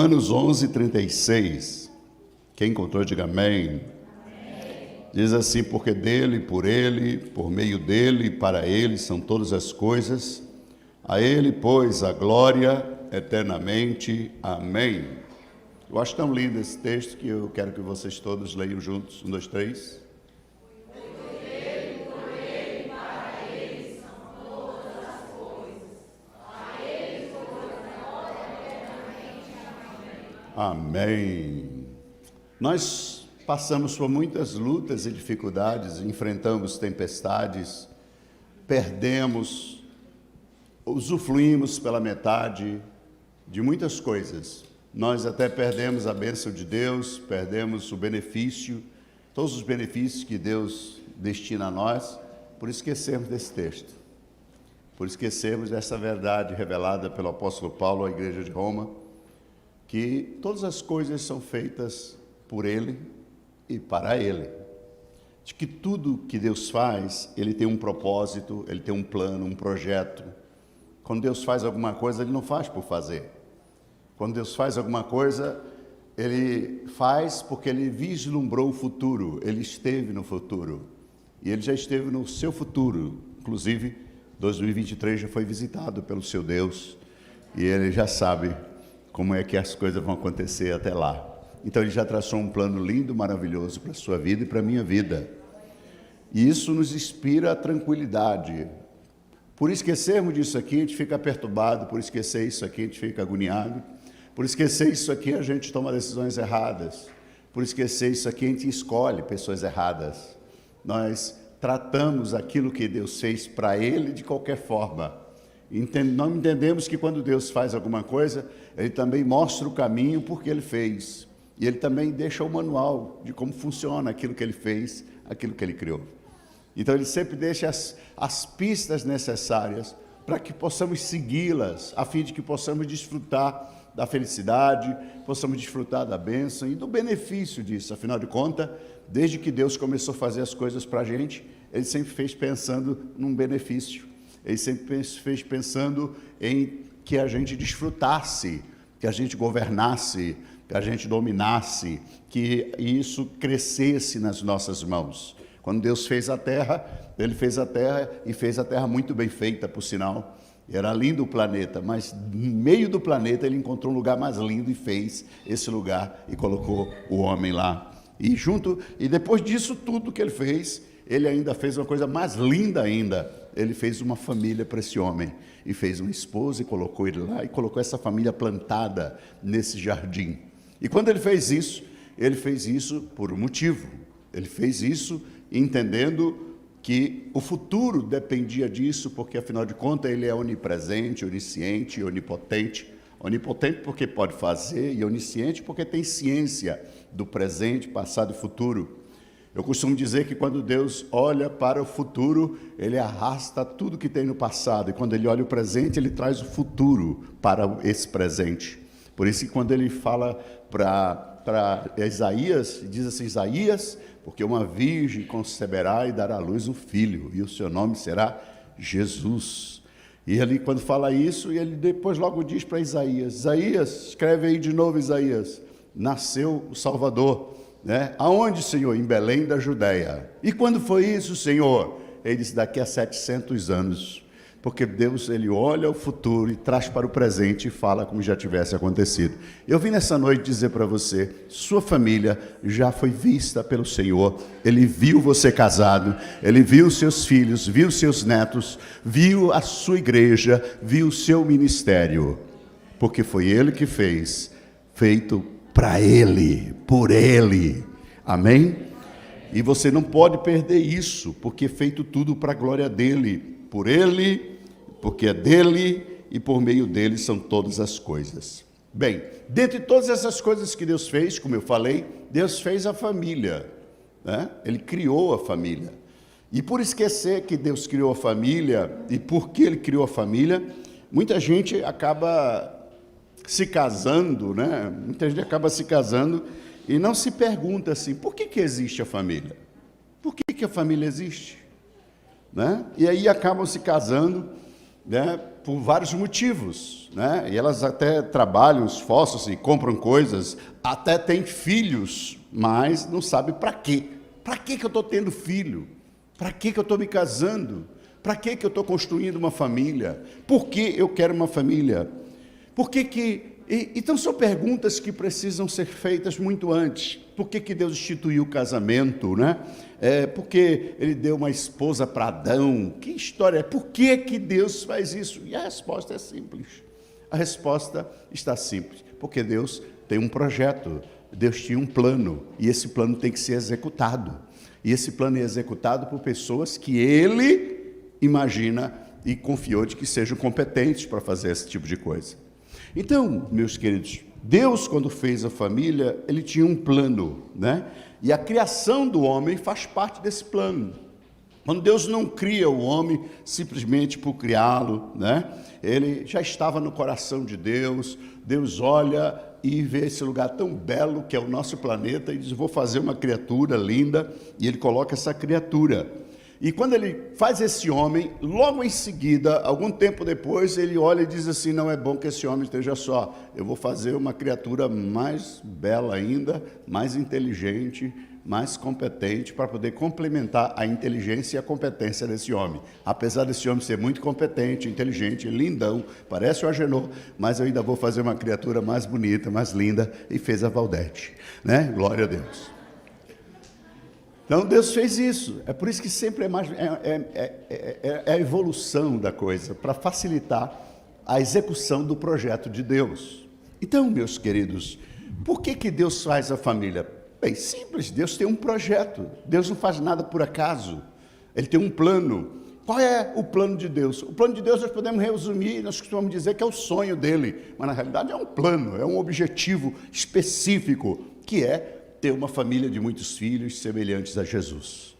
Romanos 11:36. Quem encontrou, diga amém. Diz assim: porque dele, por ele, por meio dele e para ele são todas as coisas. A ele, pois, a glória eternamente. Amém. Eu acho tão lindo esse texto que eu quero que vocês todos leiam juntos. 1, 2, 3. Amém. Nós passamos por muitas lutas e dificuldades, enfrentamos tempestades, perdemos, usufruímos pela metade de muitas coisas. Nós até perdemos a bênção de Deus, perdemos o benefício, todos os benefícios que Deus destina a nós, por esquecermos desse texto, por esquecermos dessa verdade revelada pelo apóstolo Paulo à igreja de Roma, que todas as coisas são feitas por Ele e para Ele. De que tudo que Deus faz, Ele tem um propósito, Ele tem um plano, um projeto. Quando Deus faz alguma coisa, Ele não faz por fazer. Quando Deus faz alguma coisa, Ele faz porque Ele vislumbrou o futuro, Ele esteve no futuro. E Ele já esteve no seu futuro. Inclusive, 2023 já foi visitado pelo seu Deus. E Ele já sabe como é que as coisas vão acontecer até lá. Então Ele já traçou um plano lindo, maravilhoso para a sua vida e para a minha vida. E isso nos inspira a tranquilidade. Por esquecermos disso aqui, a gente fica perturbado, por esquecer isso aqui, a gente fica agoniado, por esquecer isso aqui, a gente toma decisões erradas, por esquecer isso aqui, a gente escolhe pessoas erradas. Nós tratamos aquilo que Deus fez para Ele de qualquer forma. Não entendemos que quando Deus faz alguma coisa, Ele também mostra o caminho porque Ele fez. E Ele também deixa o manual de como funciona aquilo que Ele fez, aquilo que Ele criou. Então Ele sempre deixa as pistas necessárias para que possamos segui-las, a fim de que possamos desfrutar da felicidade, possamos desfrutar da bênção e do benefício disso. Afinal de contas, desde que Deus começou a fazer as coisas para a gente, Ele sempre fez pensando num benefício. Ele sempre fez pensando em que a gente desfrutasse, que a gente governasse, que a gente dominasse, que isso crescesse nas nossas mãos. Quando Deus fez a terra, Ele fez a terra e fez a terra muito bem feita, por sinal. Era lindo o planeta, mas no meio do planeta Ele encontrou um lugar mais lindo e fez esse lugar e colocou o homem lá. E depois disso tudo que Ele fez, Ele ainda fez uma coisa mais linda ainda. Ele fez uma família para esse homem, e fez uma esposa e colocou ele lá, e colocou essa família plantada nesse jardim. E quando ele fez isso por um motivo. Ele fez isso entendendo que o futuro dependia disso, porque afinal de contas Ele é onipresente, onisciente, onipotente. Onipotente porque pode fazer, e onisciente porque tem ciência do presente, passado e futuro. Eu costumo dizer que quando Deus olha para o futuro, Ele arrasta tudo que tem no passado. E quando Ele olha o presente, Ele traz o futuro para esse presente. Por isso que quando Ele fala para Isaías, diz assim: Isaías, porque uma virgem conceberá e dará à luz um filho, e o seu nome será Jesus. E ele, quando fala isso, ele depois logo diz para Isaías: Isaías, escreve aí de novo, Isaías, nasceu o Salvador. Aonde, Senhor? Em Belém da Judéia. E quando foi isso, Senhor? Ele disse: daqui a 700 anos. Porque Deus, Ele olha o futuro e traz para o presente e fala como já tivesse acontecido. Eu vim nessa noite dizer para você: sua família já foi vista pelo Senhor. Ele viu você casado, Ele viu seus filhos, viu seus netos, viu a sua igreja, viu o seu ministério. Porque foi Ele que fez, feito para Ele, por Ele. Amém? E você não pode perder isso, porque é feito tudo para a glória dEle, por Ele, porque é dEle e por meio dEle são todas as coisas. Bem, dentre todas essas coisas que Deus fez, como eu falei, Deus fez a família, Ele criou a família. E por esquecer que Deus criou a família e por que Ele criou a família, muita gente acaba se casando, Muita gente acaba se casando e não se pergunta assim: por que existe a família? Por que a família existe? E aí acabam se casando, por vários motivos, né? E elas até trabalham, esforçam-se, compram coisas, até têm filhos, mas não sabem para quê. Para que eu estou tendo filho? Para que eu estou me casando? Para que eu estou construindo uma família? Por que eu quero uma família? Por que que... Então, são perguntas que precisam ser feitas muito antes. Por que Deus instituiu o casamento, né? Por que Ele deu uma esposa para Adão? Que história é? Por que Deus faz isso? E a resposta é simples. A resposta está simples. Porque Deus tem um projeto, Deus tinha um plano, e esse plano tem que ser executado. E esse plano é executado por pessoas que Ele imagina e confiou de que sejam competentes para fazer esse tipo de coisa. Então, meus queridos, Deus, quando fez a família, Ele tinha um plano, né? E a criação do homem faz parte desse plano. Quando Deus não cria o homem simplesmente por criá-lo, né? Ele já estava no coração de Deus. Deus olha e vê esse lugar tão belo que é o nosso planeta e diz, vou fazer uma criatura linda, e Ele coloca essa criatura. E quando Ele faz esse homem, logo em seguida, algum tempo depois, Ele olha e diz assim, não é bom que esse homem esteja só, eu vou fazer uma criatura mais bela ainda, mais inteligente, mais competente, para poder complementar a inteligência e a competência desse homem. Apesar desse homem ser muito competente, inteligente, lindão, parece o Agenor, mas eu ainda vou fazer uma criatura mais bonita, mais linda, e fez a Valdete, né? Glória a Deus. Então, Deus fez isso. É por isso que sempre é a evolução da coisa, para facilitar a execução do projeto de Deus. Então, meus queridos, por que Deus faz a família? Bem, simples, Deus tem um projeto. Deus não faz nada por acaso. Ele tem um plano. Qual é o plano de Deus? O plano de Deus nós podemos resumir, nós costumamos dizer que é o sonho dele, mas na realidade é um plano, é um objetivo específico, que é ter uma família de muitos filhos semelhantes a Jesus.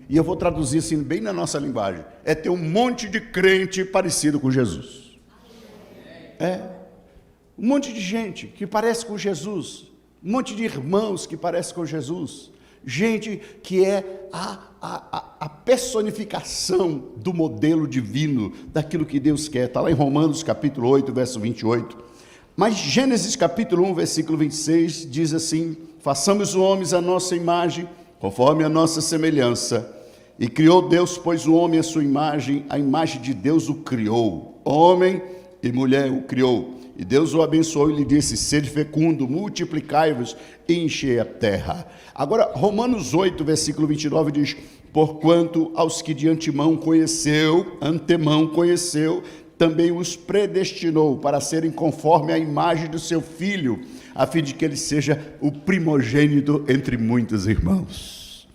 E eu vou traduzir assim bem na nossa linguagem, é ter um monte de crente parecido com Jesus. Um monte de gente que parece com Jesus, um monte de irmãos que parecem com Jesus, gente que é a personificação do modelo divino, daquilo que Deus quer. Está lá em Romanos capítulo 8, verso 28. Mas Gênesis capítulo 1, versículo 26, diz assim, façamos os homens à nossa imagem, conforme a nossa semelhança. E criou Deus, pois o homem à sua imagem, a imagem de Deus o criou. Homem e mulher o criou. E Deus o abençoou e lhe disse, sede fecundo, multiplicai-vos e enchei a terra. Agora, Romanos 8, versículo 29 diz, porquanto aos que de antemão conheceu, também os predestinou para serem conforme a imagem do seu Filho, a fim de que ele seja o primogênito entre muitos irmãos.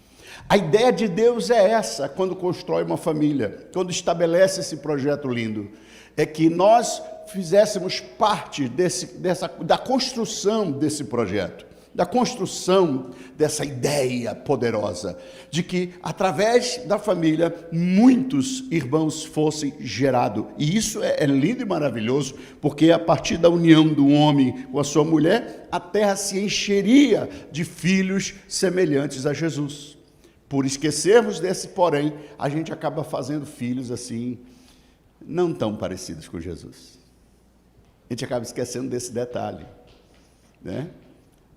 A ideia de Deus é essa, quando constrói uma família, quando estabelece esse projeto lindo, é que nós fizéssemos parte da construção desse projeto, da construção dessa ideia poderosa, de que através da família muitos irmãos fossem gerados. E isso é lindo e maravilhoso, porque a partir da união do homem com a sua mulher, a terra se encheria de filhos semelhantes a Jesus. Por esquecermos desse porém, a gente acaba fazendo filhos assim, não tão parecidos com Jesus. A gente acaba esquecendo desse detalhe, né?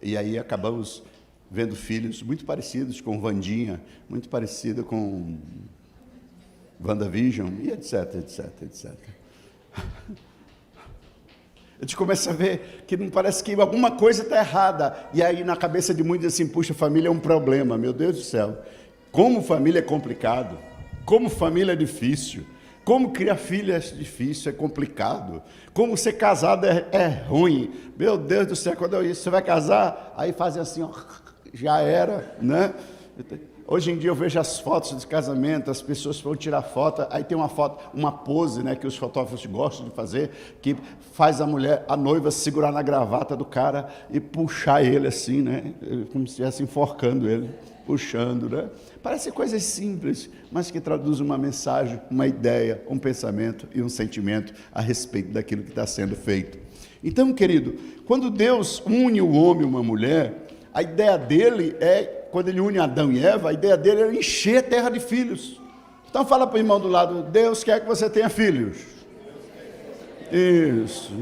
E aí acabamos vendo filhos muito parecidos com Wandinha, muito parecido com WandaVision, e etc, etc, etc. A gente começa a ver que não parece que alguma coisa está errada. E aí na cabeça de muitos assim, puxa, família é um problema, meu Deus do céu. Como família é complicado, como família é difícil. Como criar filho é difícil, é complicado. Como ser casado é ruim. Meu Deus do céu, quando você vai casar, aí fazem assim, ó, já era, né? Hoje em dia eu vejo as fotos de casamento, as pessoas vão tirar foto, aí tem uma foto, uma pose, né, que os fotógrafos gostam de fazer, que faz a noiva segurar na gravata do cara e puxar ele assim, né? Como se estivesse enforcando ele, puxando, né? Parece coisas simples, mas que traduzem uma mensagem, uma ideia, um pensamento e um sentimento a respeito daquilo que está sendo feito. Então, querido, quando Deus une o homem e uma mulher, a ideia dele é, quando ele une Adão e Eva, a ideia dele é encher a terra de filhos. Então fala para o irmão do lado, Deus quer que você tenha filhos. Isso.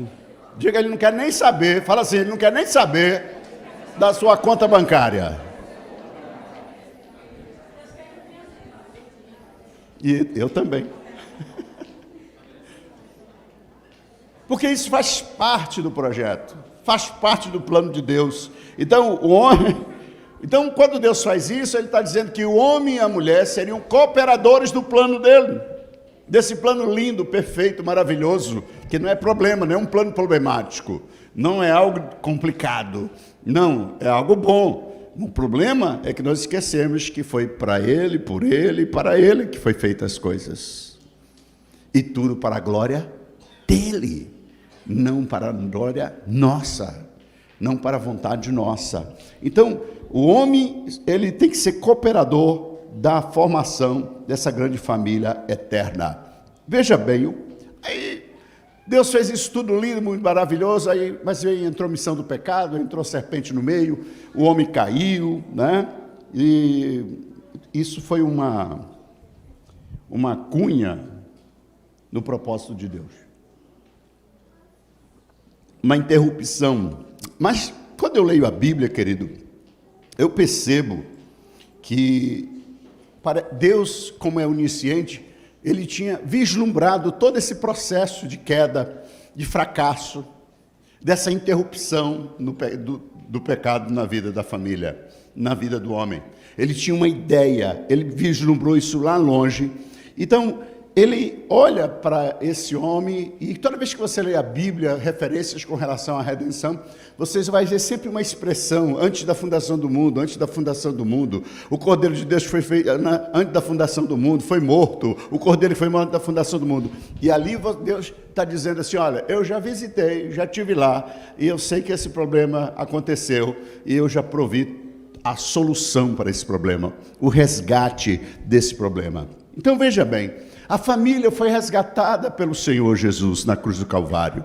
Diga, ele não quer nem saber. Fala assim, ele não quer nem saber da sua conta bancária. E eu também. Porque isso faz parte do projeto, faz parte do plano de Deus. Então, quando Deus faz isso, Ele está dizendo que o homem e a mulher seriam cooperadores do plano dele, desse plano lindo, perfeito, maravilhoso, que não é problema, não é um plano problemático, não é algo complicado, não, é algo bom. O problema é que nós esquecemos que foi para Ele, por Ele e para Ele que foi feitas as coisas. E tudo para a glória dEle, não para a glória nossa, não para a vontade nossa. Então, o homem, ele tem que ser cooperador da formação dessa grande família eterna. Veja bem, aí Deus fez isso tudo lindo, muito maravilhoso, aí, mas aí entrou a missão do pecado, entrou a serpente no meio, o homem caiu, né? E isso foi uma cunha no propósito de Deus. Uma interrupção. Mas quando eu leio a Bíblia, querido, eu percebo que para Deus, como é onisciente, Ele tinha vislumbrado todo esse processo de queda, de fracasso, dessa interrupção do pecado na vida da família, na vida do homem. Ele tinha uma ideia, ele vislumbrou isso lá longe. Então, ele olha para esse homem, e toda vez que você lê a Bíblia, referências com relação à redenção, você vai ver sempre uma expressão, antes da fundação do mundo, o Cordeiro de Deus foi feito antes da fundação do mundo, foi morto, o Cordeiro foi morto antes da fundação do mundo. E ali Deus está dizendo assim, olha, eu já visitei, já estive lá, e eu sei que esse problema aconteceu, e eu já provi a solução para esse problema, o resgate desse problema. Então veja bem, a família foi resgatada pelo Senhor Jesus na cruz do Calvário.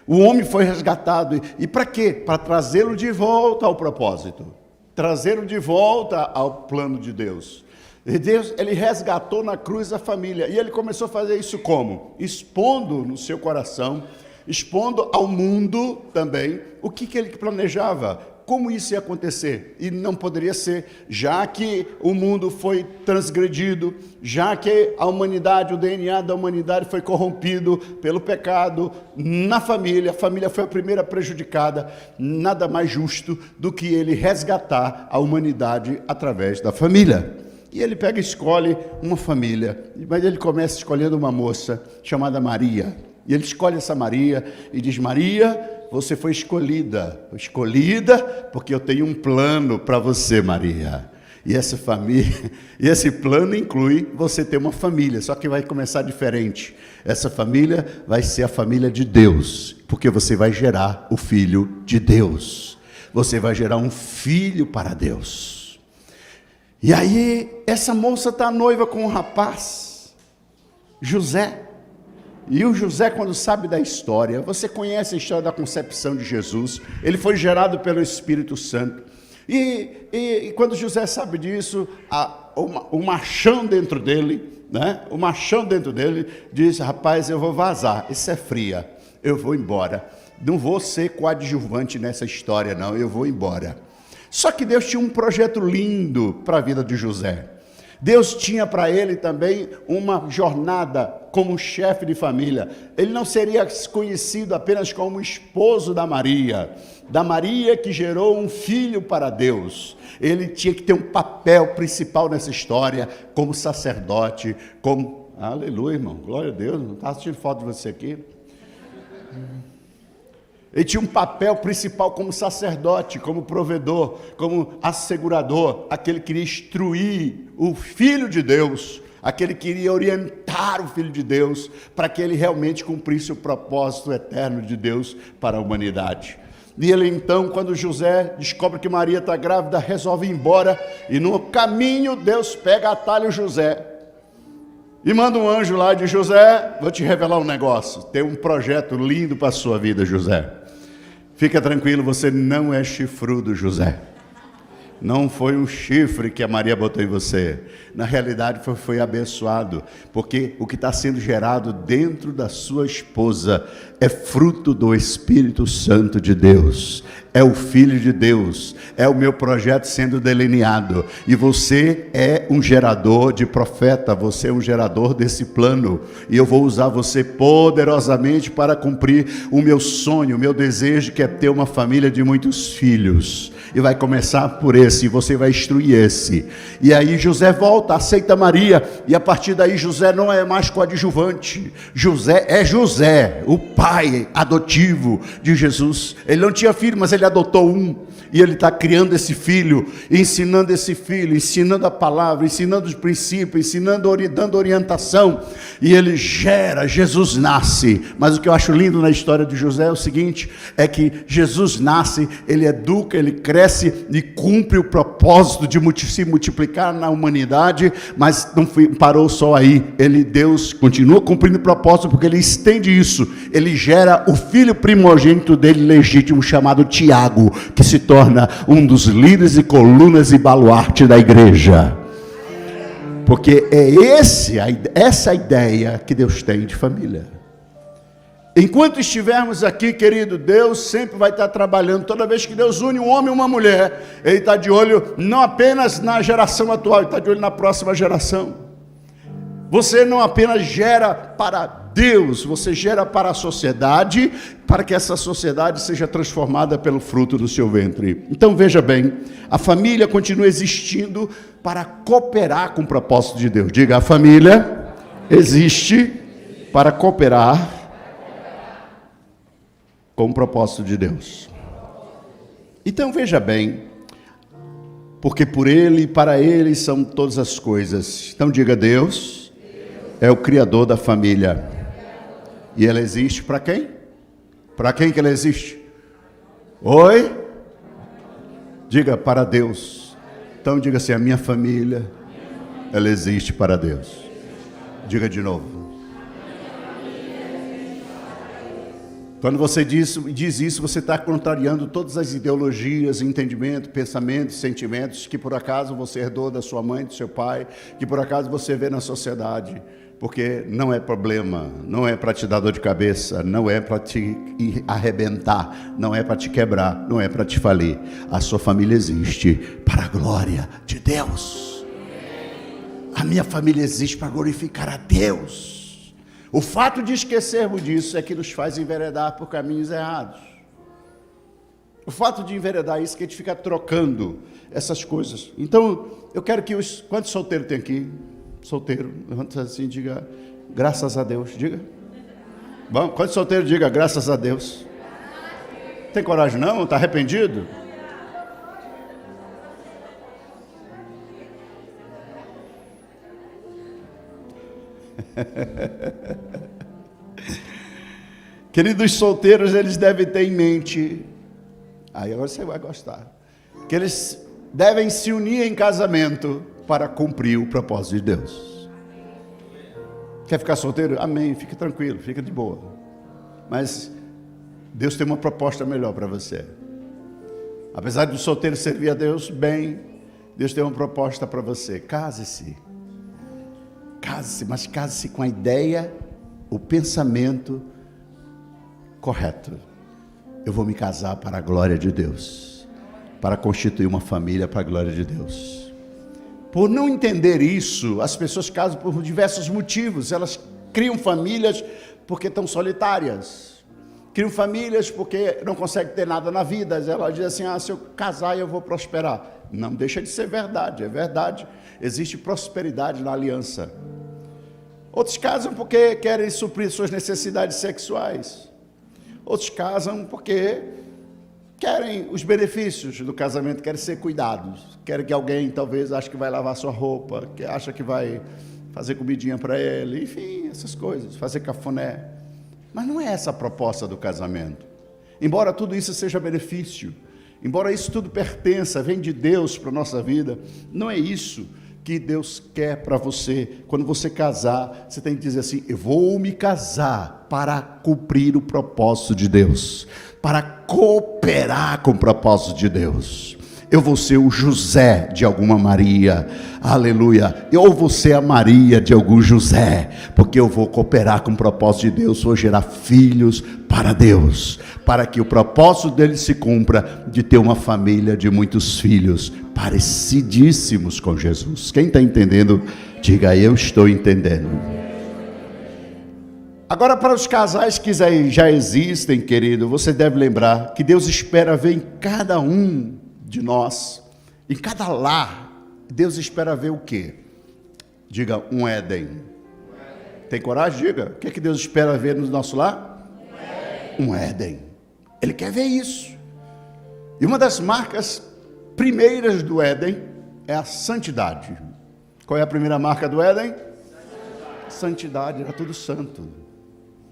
O homem foi resgatado. E para quê? Para trazê-lo de volta ao propósito. Trazê-lo de volta ao plano de Deus. E Deus, Ele resgatou na cruz a família. E Ele começou a fazer isso como? Expondo no seu coração, expondo ao mundo também o que Ele planejava. Como isso ia acontecer? E não poderia ser, já que o mundo foi transgredido, já que a humanidade, o DNA da humanidade foi corrompido pelo pecado na família, a família foi a primeira prejudicada, nada mais justo do que ele resgatar a humanidade através da família. E ele pega e escolhe uma família, mas ele começa escolhendo uma moça chamada Maria. E ele escolhe essa Maria e diz, Maria, você foi escolhida porque eu tenho um plano para você, Maria. E essa família, e esse plano inclui você ter uma família, só que vai começar diferente. Essa família vai ser a família de Deus, porque você vai gerar o Filho de Deus. Você vai gerar um filho para Deus. E aí, essa moça está noiva com um rapaz, José. E o José, quando sabe da história, você conhece a história da concepção de Jesus, ele foi gerado pelo Espírito Santo. E quando José sabe disso, o machão dentro dele, né? O machão dentro dele diz, rapaz, eu vou vazar, isso é fria, eu vou embora. Não vou ser coadjuvante nessa história, não, eu vou embora. Só que Deus tinha um projeto lindo para a vida de José. Deus tinha para ele também uma jornada como chefe de família. Ele não seria conhecido apenas como esposo da Maria que gerou um filho para Deus. Ele tinha que ter um papel principal nessa história, como sacerdote, como... Aleluia, irmão, glória a Deus, não está assistindo foto de você aqui? Ele tinha um papel principal como sacerdote, como provedor, como assegurador, aquele que iria instruir o Filho de Deus, aquele que iria orientar o Filho de Deus, para que ele realmente cumprisse o propósito eterno de Deus para a humanidade. E ele então, quando José descobre que Maria está grávida, resolve ir embora, e no caminho Deus pega, atalha o José, e manda um anjo lá de José, vou te revelar um negócio, tem um projeto lindo para a sua vida, José. Fica tranquilo, você não é chifrudo, José. Não foi um chifre que a Maria botou em você. Na realidade foi abençoado, porque o que está sendo gerado dentro da sua esposa é fruto do Espírito Santo de Deus. É o Filho de Deus, é o meu projeto sendo delineado. E você é um gerador de profeta, você é um gerador desse plano. E eu vou usar você poderosamente para cumprir o meu sonho, o meu desejo, que é ter uma família de muitos filhos. E vai começar por esse, e você vai instruir esse. E aí José volta, aceita Maria, e a partir daí José não é mais coadjuvante. José é José, o pai adotivo de Jesus. Ele não tinha filho, mas ele adotou um. E ele está criando esse filho, ensinando esse filho, ensinando a palavra, ensinando os princípios, dando orientação. E ele gera, Jesus nasce. Mas o que eu acho lindo na história de José é o seguinte, é que Jesus nasce, ele educa, ele cresce e cumpre o propósito de se multiplicar na humanidade, mas não parou só aí. Deus continua cumprindo o propósito, porque ele estende isso. Ele gera o filho primogênito dele legítimo, chamado Tiago, que se torna um dos líderes e colunas e baluarte da igreja. Porque é essa a ideia que Deus tem de família. Enquanto estivermos aqui, querido, Deus sempre vai estar trabalhando. Toda vez que Deus une um homem e uma mulher, Ele está de olho não apenas na geração atual, Ele está de olho na próxima geração. Você não apenas gera para Deus, você gera para a sociedade, para que essa sociedade seja transformada pelo fruto do seu ventre. Então veja bem, a família continua existindo para cooperar com o propósito de Deus. Diga, a família existe para cooperar com o propósito de Deus. Então veja bem, porque por Ele e para Ele são todas as coisas. Então diga, Deus é o Criador da família. E ela existe para quem? Para quem que ela existe? Oi? Diga, para Deus. Então diga assim, a minha família, ela existe para Deus. Diga de novo. Quando você diz isso, você está contrariando todas as ideologias, entendimento, pensamentos, sentimentos que por acaso você herdou da sua mãe, do seu pai, que por acaso você vê na sociedade. Porque não é problema, não é para te dar dor de cabeça, não é para te arrebentar, não é para te quebrar, não é para te falir. A sua família existe para a glória de Deus. A minha família existe para glorificar a Deus. O fato de esquecermos disso é que nos faz enveredar por caminhos errados. O fato de enveredar isso é que a gente fica trocando essas coisas. Então, eu quero que quantos solteiros tem aqui? Solteiro, levanta assim, diga, graças a Deus, diga. Bom, quantos solteiros, diga, graças a Deus. Tem coragem não? Está arrependido? Queridos solteiros, eles devem ter em mente, aí agora você vai gostar, que eles devem se unir em casamento para cumprir o propósito de Deus. Quer ficar solteiro? Amém, fique tranquilo, fica de boa. Mas Deus tem uma proposta melhor para você. Apesar de o solteiro servir a Deus bem, Deus tem uma proposta para você. Case-se. Case-se, mas case-se com a ideia, o pensamento correto. Eu vou me casar para a glória de Deus, para constituir uma família para a glória de Deus. Por não entender isso, as pessoas casam por diversos motivos. Elas criam famílias porque estão solitárias. Criam famílias porque não conseguem ter nada na vida. Elas dizem assim, se eu casar eu vou prosperar. Não deixa de ser verdade, é verdade. Existe prosperidade na aliança. Outros casam porque querem suprir suas necessidades sexuais. Outros casam porque querem os benefícios do casamento, querem ser cuidados, querem que alguém talvez ache que vai lavar sua roupa, que acha que vai fazer comidinha para ele, enfim, essas coisas, fazer cafuné. Mas não é essa a proposta do casamento. Embora tudo isso seja benefício, embora isso tudo pertença, vem de Deus para a nossa vida, não é isso que Deus quer para você. Quando você casar, você tem que dizer assim, eu vou me casar para cumprir o propósito de Deus, para cooperar com o propósito de Deus. eu vou ser o José de alguma Maria, aleluia, ou vou ser a Maria de algum José, porque eu vou cooperar com o propósito de Deus, vou gerar filhos para Deus, para que o propósito dele se cumpra, de ter uma família de muitos filhos, parecidíssimos com Jesus. Quem está entendendo, diga: eu estou entendendo. Agora, para os casais que já existem, querido, você deve lembrar que Deus espera ver em cada um de nós, em cada lar, Deus espera ver o quê? Diga: um Éden. Tem coragem? Diga. O que é que Deus espera ver no nosso lar? Um Éden. Ele quer ver isso. E uma das marcas primeiras do Éden é a santidade. Qual é a primeira marca do Éden? Santidade. Era tudo santo.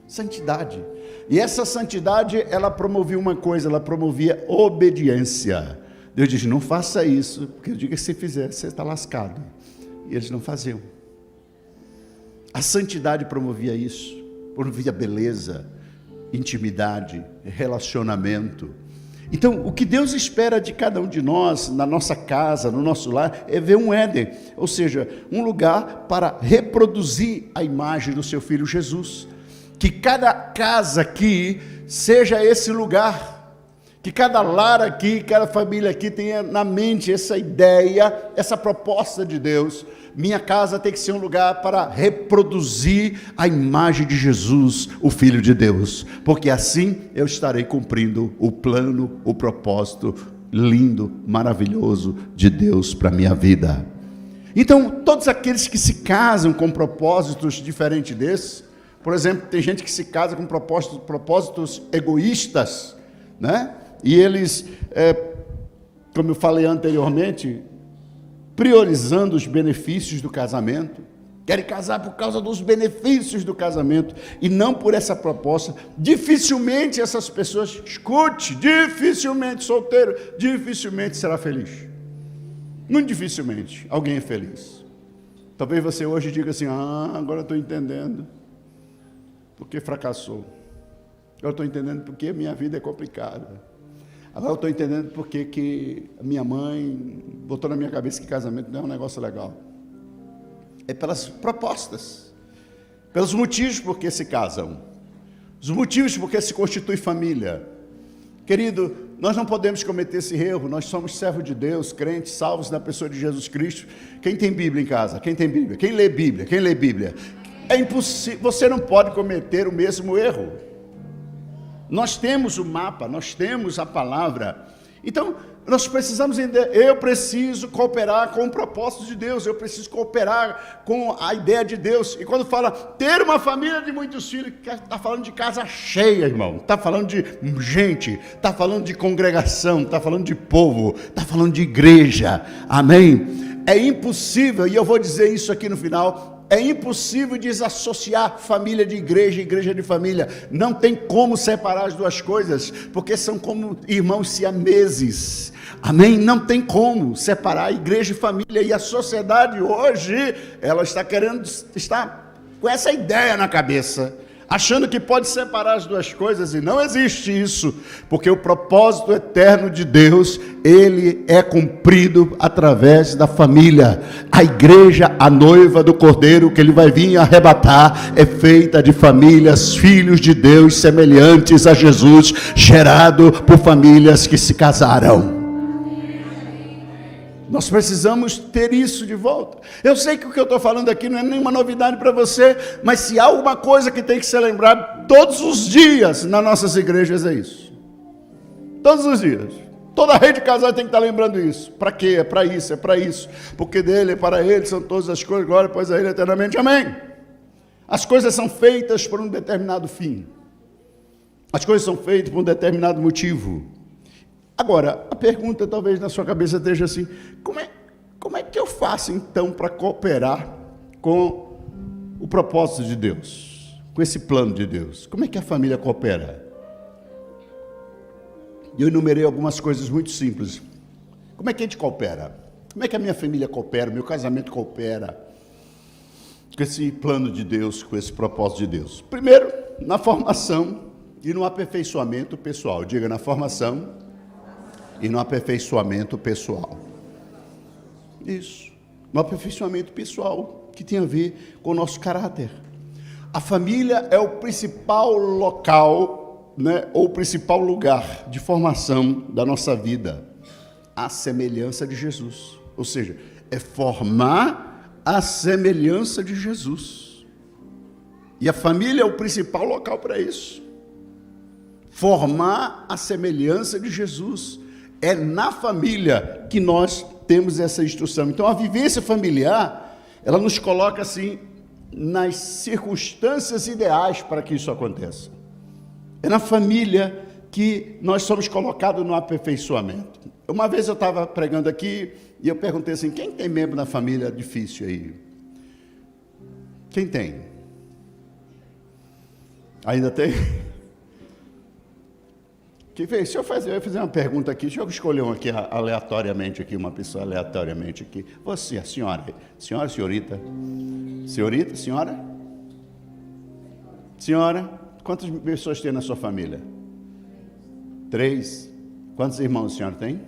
Santidade. E essa santidade, ela promovia uma coisa, ela promovia obediência. Deus diz: não faça isso, porque eu digo que se fizer, você está lascado. E eles não faziam. A santidade promovia isso, promovia beleza, intimidade, relacionamento. Então, o que Deus espera de cada um de nós, na nossa casa, no nosso lar, é ver um Éden, ou seja, um lugar para reproduzir a imagem do seu Filho Jesus. Que cada casa aqui seja esse lugar, que cada lar aqui, cada família aqui tenha na mente essa ideia, essa proposta de Deus. Minha casa tem que ser um lugar para reproduzir a imagem de Jesus, o Filho de Deus, porque assim eu estarei cumprindo o plano, o propósito lindo, maravilhoso de Deus para a minha vida. Então, todos aqueles que se casam com propósitos diferentes desses, por exemplo, tem gente que se casa com propósitos egoístas, né? E eles, como eu falei anteriormente, priorizando os benefícios do casamento, querem casar por causa dos benefícios do casamento, e não por essa proposta. Dificilmente essas pessoas, escute, dificilmente solteiro, dificilmente será feliz. Muito dificilmente alguém é feliz. Talvez você hoje diga assim: agora eu estou entendendo porque fracassou. Eu estou entendendo porque a minha vida é complicada. Agora eu estou entendendo porque que a minha mãe botou na minha cabeça que casamento não é um negócio legal. É pelas propostas, pelos motivos por que se casam, os motivos por que se constitui família. Querido, nós não podemos cometer esse erro. Nós somos servos de Deus, crentes, salvos na pessoa de Jesus Cristo. Quem tem Bíblia em casa? Quem tem Bíblia? Quem lê Bíblia? Quem lê Bíblia? É impossível, você não pode cometer o mesmo erro. Nós temos o mapa, nós temos a palavra. Então, nós precisamos entender, eu preciso cooperar com o propósito de Deus, eu preciso cooperar com a ideia de Deus. E quando fala ter uma família de muitos filhos, está falando de casa cheia, irmão, está falando de gente, está falando de congregação, está falando de povo, está falando de igreja, amém? É impossível, e eu vou dizer isso aqui no final, é impossível desassociar família de igreja e igreja de família. Não tem como separar as duas coisas, porque são como irmãos siameses. Amém? Não tem como separar a igreja e família. E a sociedade hoje, ela está com essa ideia na cabeça, achando que pode separar as duas coisas, e não existe isso, porque o propósito eterno de Deus, ele é cumprido através da família. A igreja, a noiva do Cordeiro que ele vai vir arrebatar, é feita de famílias, filhos de Deus semelhantes a Jesus, gerado por famílias que se casaram. Nós precisamos ter isso de volta. Eu sei que o que eu estou falando aqui não é nenhuma novidade para você, mas se há alguma coisa que tem que ser lembrado todos os dias nas nossas igrejas, é isso. Todos os dias. Toda rede de casais tem que estar lembrando isso. Para quê? É para isso, é para isso. Porque dele, é para ele, são todas as coisas, glória, pois a ele eternamente. Amém. As coisas são feitas por um determinado fim. As coisas são feitas por um determinado motivo. Agora, a pergunta talvez na sua cabeça esteja assim: como é que eu faço então para cooperar com o propósito de Deus, com esse plano de Deus? Como é que a família coopera? Eu enumerei algumas coisas muito simples. Como é que a gente coopera? Como é que a minha família coopera, o meu casamento coopera com esse plano de Deus, com esse propósito de Deus? Primeiro, na formação e no aperfeiçoamento pessoal. Diga: na formação e no aperfeiçoamento pessoal. Isso, no aperfeiçoamento pessoal, que tem a ver com o nosso caráter. A família é o principal local, né, ou o principal lugar de formação da nossa vida, à semelhança de Jesus. Ou seja, é formar a semelhança de Jesus. E a família é o principal local para isso. Formar a semelhança de Jesus. É na família que nós temos essa instrução. Então, a vivência familiar, ela nos coloca assim, nas circunstâncias ideais para que isso aconteça. É na família que nós somos colocados no aperfeiçoamento. Uma vez eu estava pregando aqui e eu perguntei assim, quem tem membro na família difícil aí? Quem tem? Ainda tem? Que fez? Eu ia fazer uma pergunta aqui, deixa eu escolher um aqui aleatoriamente, aqui, uma pessoa aleatoriamente aqui. Você, a senhora, senhorita? Senhorita, senhora? Senhora, quantas pessoas tem na sua família? 3. Quantos irmãos a senhora tem?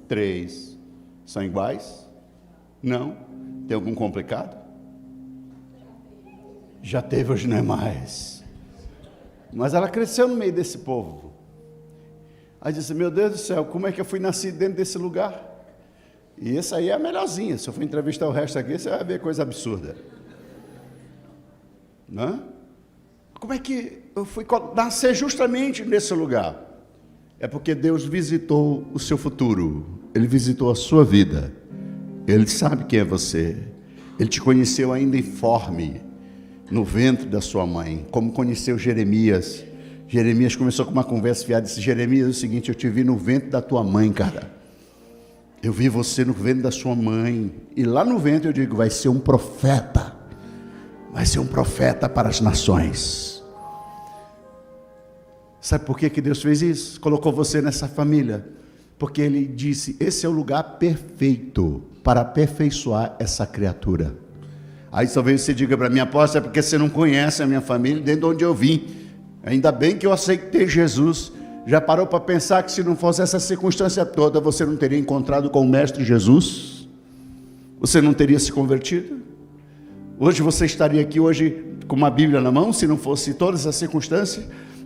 3. São iguais? Não? Tem algum complicado? Já teve, hoje não é mais. Mas ela cresceu no meio desse povo. Aí disse, meu Deus do céu, como é que eu fui nascido dentro desse lugar? E essa aí é a melhorzinha. Se eu for entrevistar o resto aqui, você vai ver coisa absurda. Não? Como é que eu fui nascer justamente nesse lugar? É porque Deus visitou o seu futuro. Ele visitou a sua vida. Ele sabe quem é você. Ele te conheceu ainda informe, no ventre da sua mãe, como conheceu Jeremias. Jeremias começou com uma conversa fiada, disse, Jeremias, é o seguinte, eu te vi no ventre da tua mãe, cara. Eu vi você no ventre da sua mãe. E lá no ventre eu digo, vai ser um profeta. Vai ser um profeta para as nações. Sabe por que Deus fez isso? Colocou você nessa família. Porque Ele disse, esse é o lugar perfeito para aperfeiçoar essa criatura. Aí talvez você diga para mim, apóstolo, é porque você não conhece a minha família, dentro de onde eu vim. Ainda bem que eu aceitei Jesus. Já parou para pensar que se não fosse essa circunstância toda, você não teria encontrado com o Mestre Jesus? Você não teria se convertido? Hoje você estaria aqui hoje com uma Bíblia na mão, se não fosse todas as circunstâncias?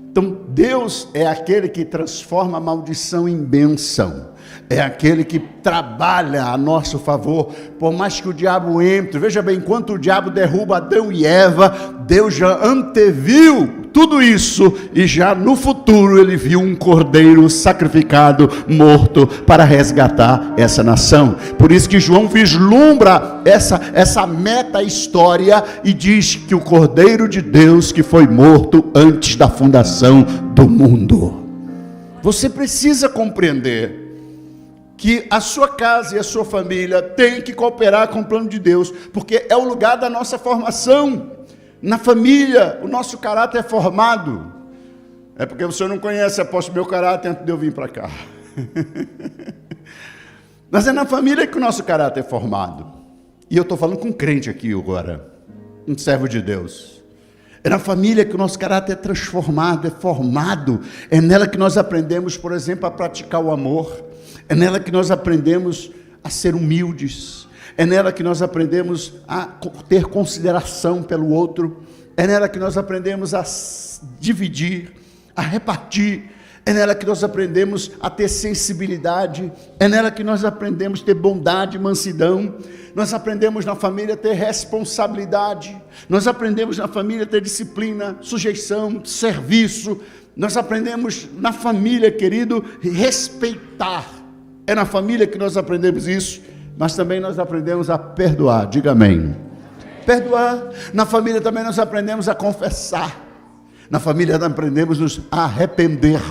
Então, Deus é aquele que transforma a maldição em bênção. É aquele que trabalha a nosso favor, por mais que o diabo entre. Veja bem, enquanto o diabo derruba Adão e Eva, Deus já anteviu tudo isso, e já no futuro ele viu um cordeiro sacrificado, morto, para resgatar essa nação. Por isso que João vislumbra essa meta-história e diz que o cordeiro de Deus que foi morto antes da fundação do mundo. Você precisa compreender que a sua casa e a sua família têm que cooperar com o plano de Deus, porque é o lugar da nossa formação. Na família, o nosso caráter é formado. É porque você não conhece, apóstolo, meu caráter antes de eu vir para cá. Mas é na família que o nosso caráter é formado. E eu estou falando com um crente aqui agora, um servo de Deus. É na família que o nosso caráter é transformado, é formado. É nela que nós aprendemos, por exemplo, a praticar o amor. É nela que nós aprendemos a ser humildes. É nela que nós aprendemos a ter consideração pelo outro. É nela que nós aprendemos a dividir, a repartir. É nela que nós aprendemos a ter sensibilidade. É nela que nós aprendemos a ter bondade, mansidão. Nós aprendemos na família a ter responsabilidade. Nós aprendemos na família a ter disciplina, sujeição, serviço. Nós aprendemos na família, querido, respeitar. É na família que nós aprendemos isso. Mas também nós aprendemos a perdoar, diga amém. Perdoar. Na família também nós aprendemos a confessar. Na família nós aprendemos a nos arrepender.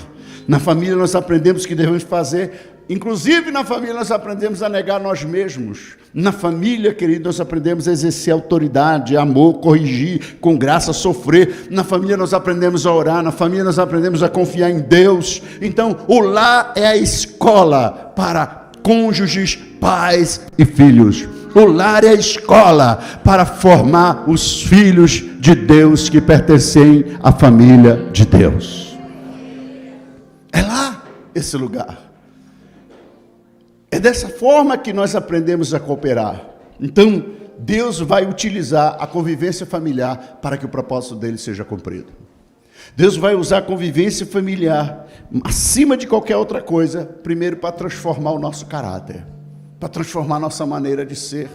Na família nós aprendemos que devemos fazer. Inclusive na família nós aprendemos a negar nós mesmos. Na família, querido, nós aprendemos a exercer autoridade, amor, corrigir, com graça, sofrer. Na família nós aprendemos a orar. Na família nós aprendemos a confiar em Deus. Então o lar é a escola para cônjuges, pais e filhos. O lar é a escola para formar os filhos de Deus que pertencem à família de Deus. É lá esse lugar. É dessa forma que nós aprendemos a cooperar. Então, Deus vai utilizar a convivência familiar para que o propósito dele seja cumprido. Deus vai usar a convivência familiar, acima de qualquer outra coisa, primeiro para transformar o nosso caráter, para transformar a nossa maneira de ser.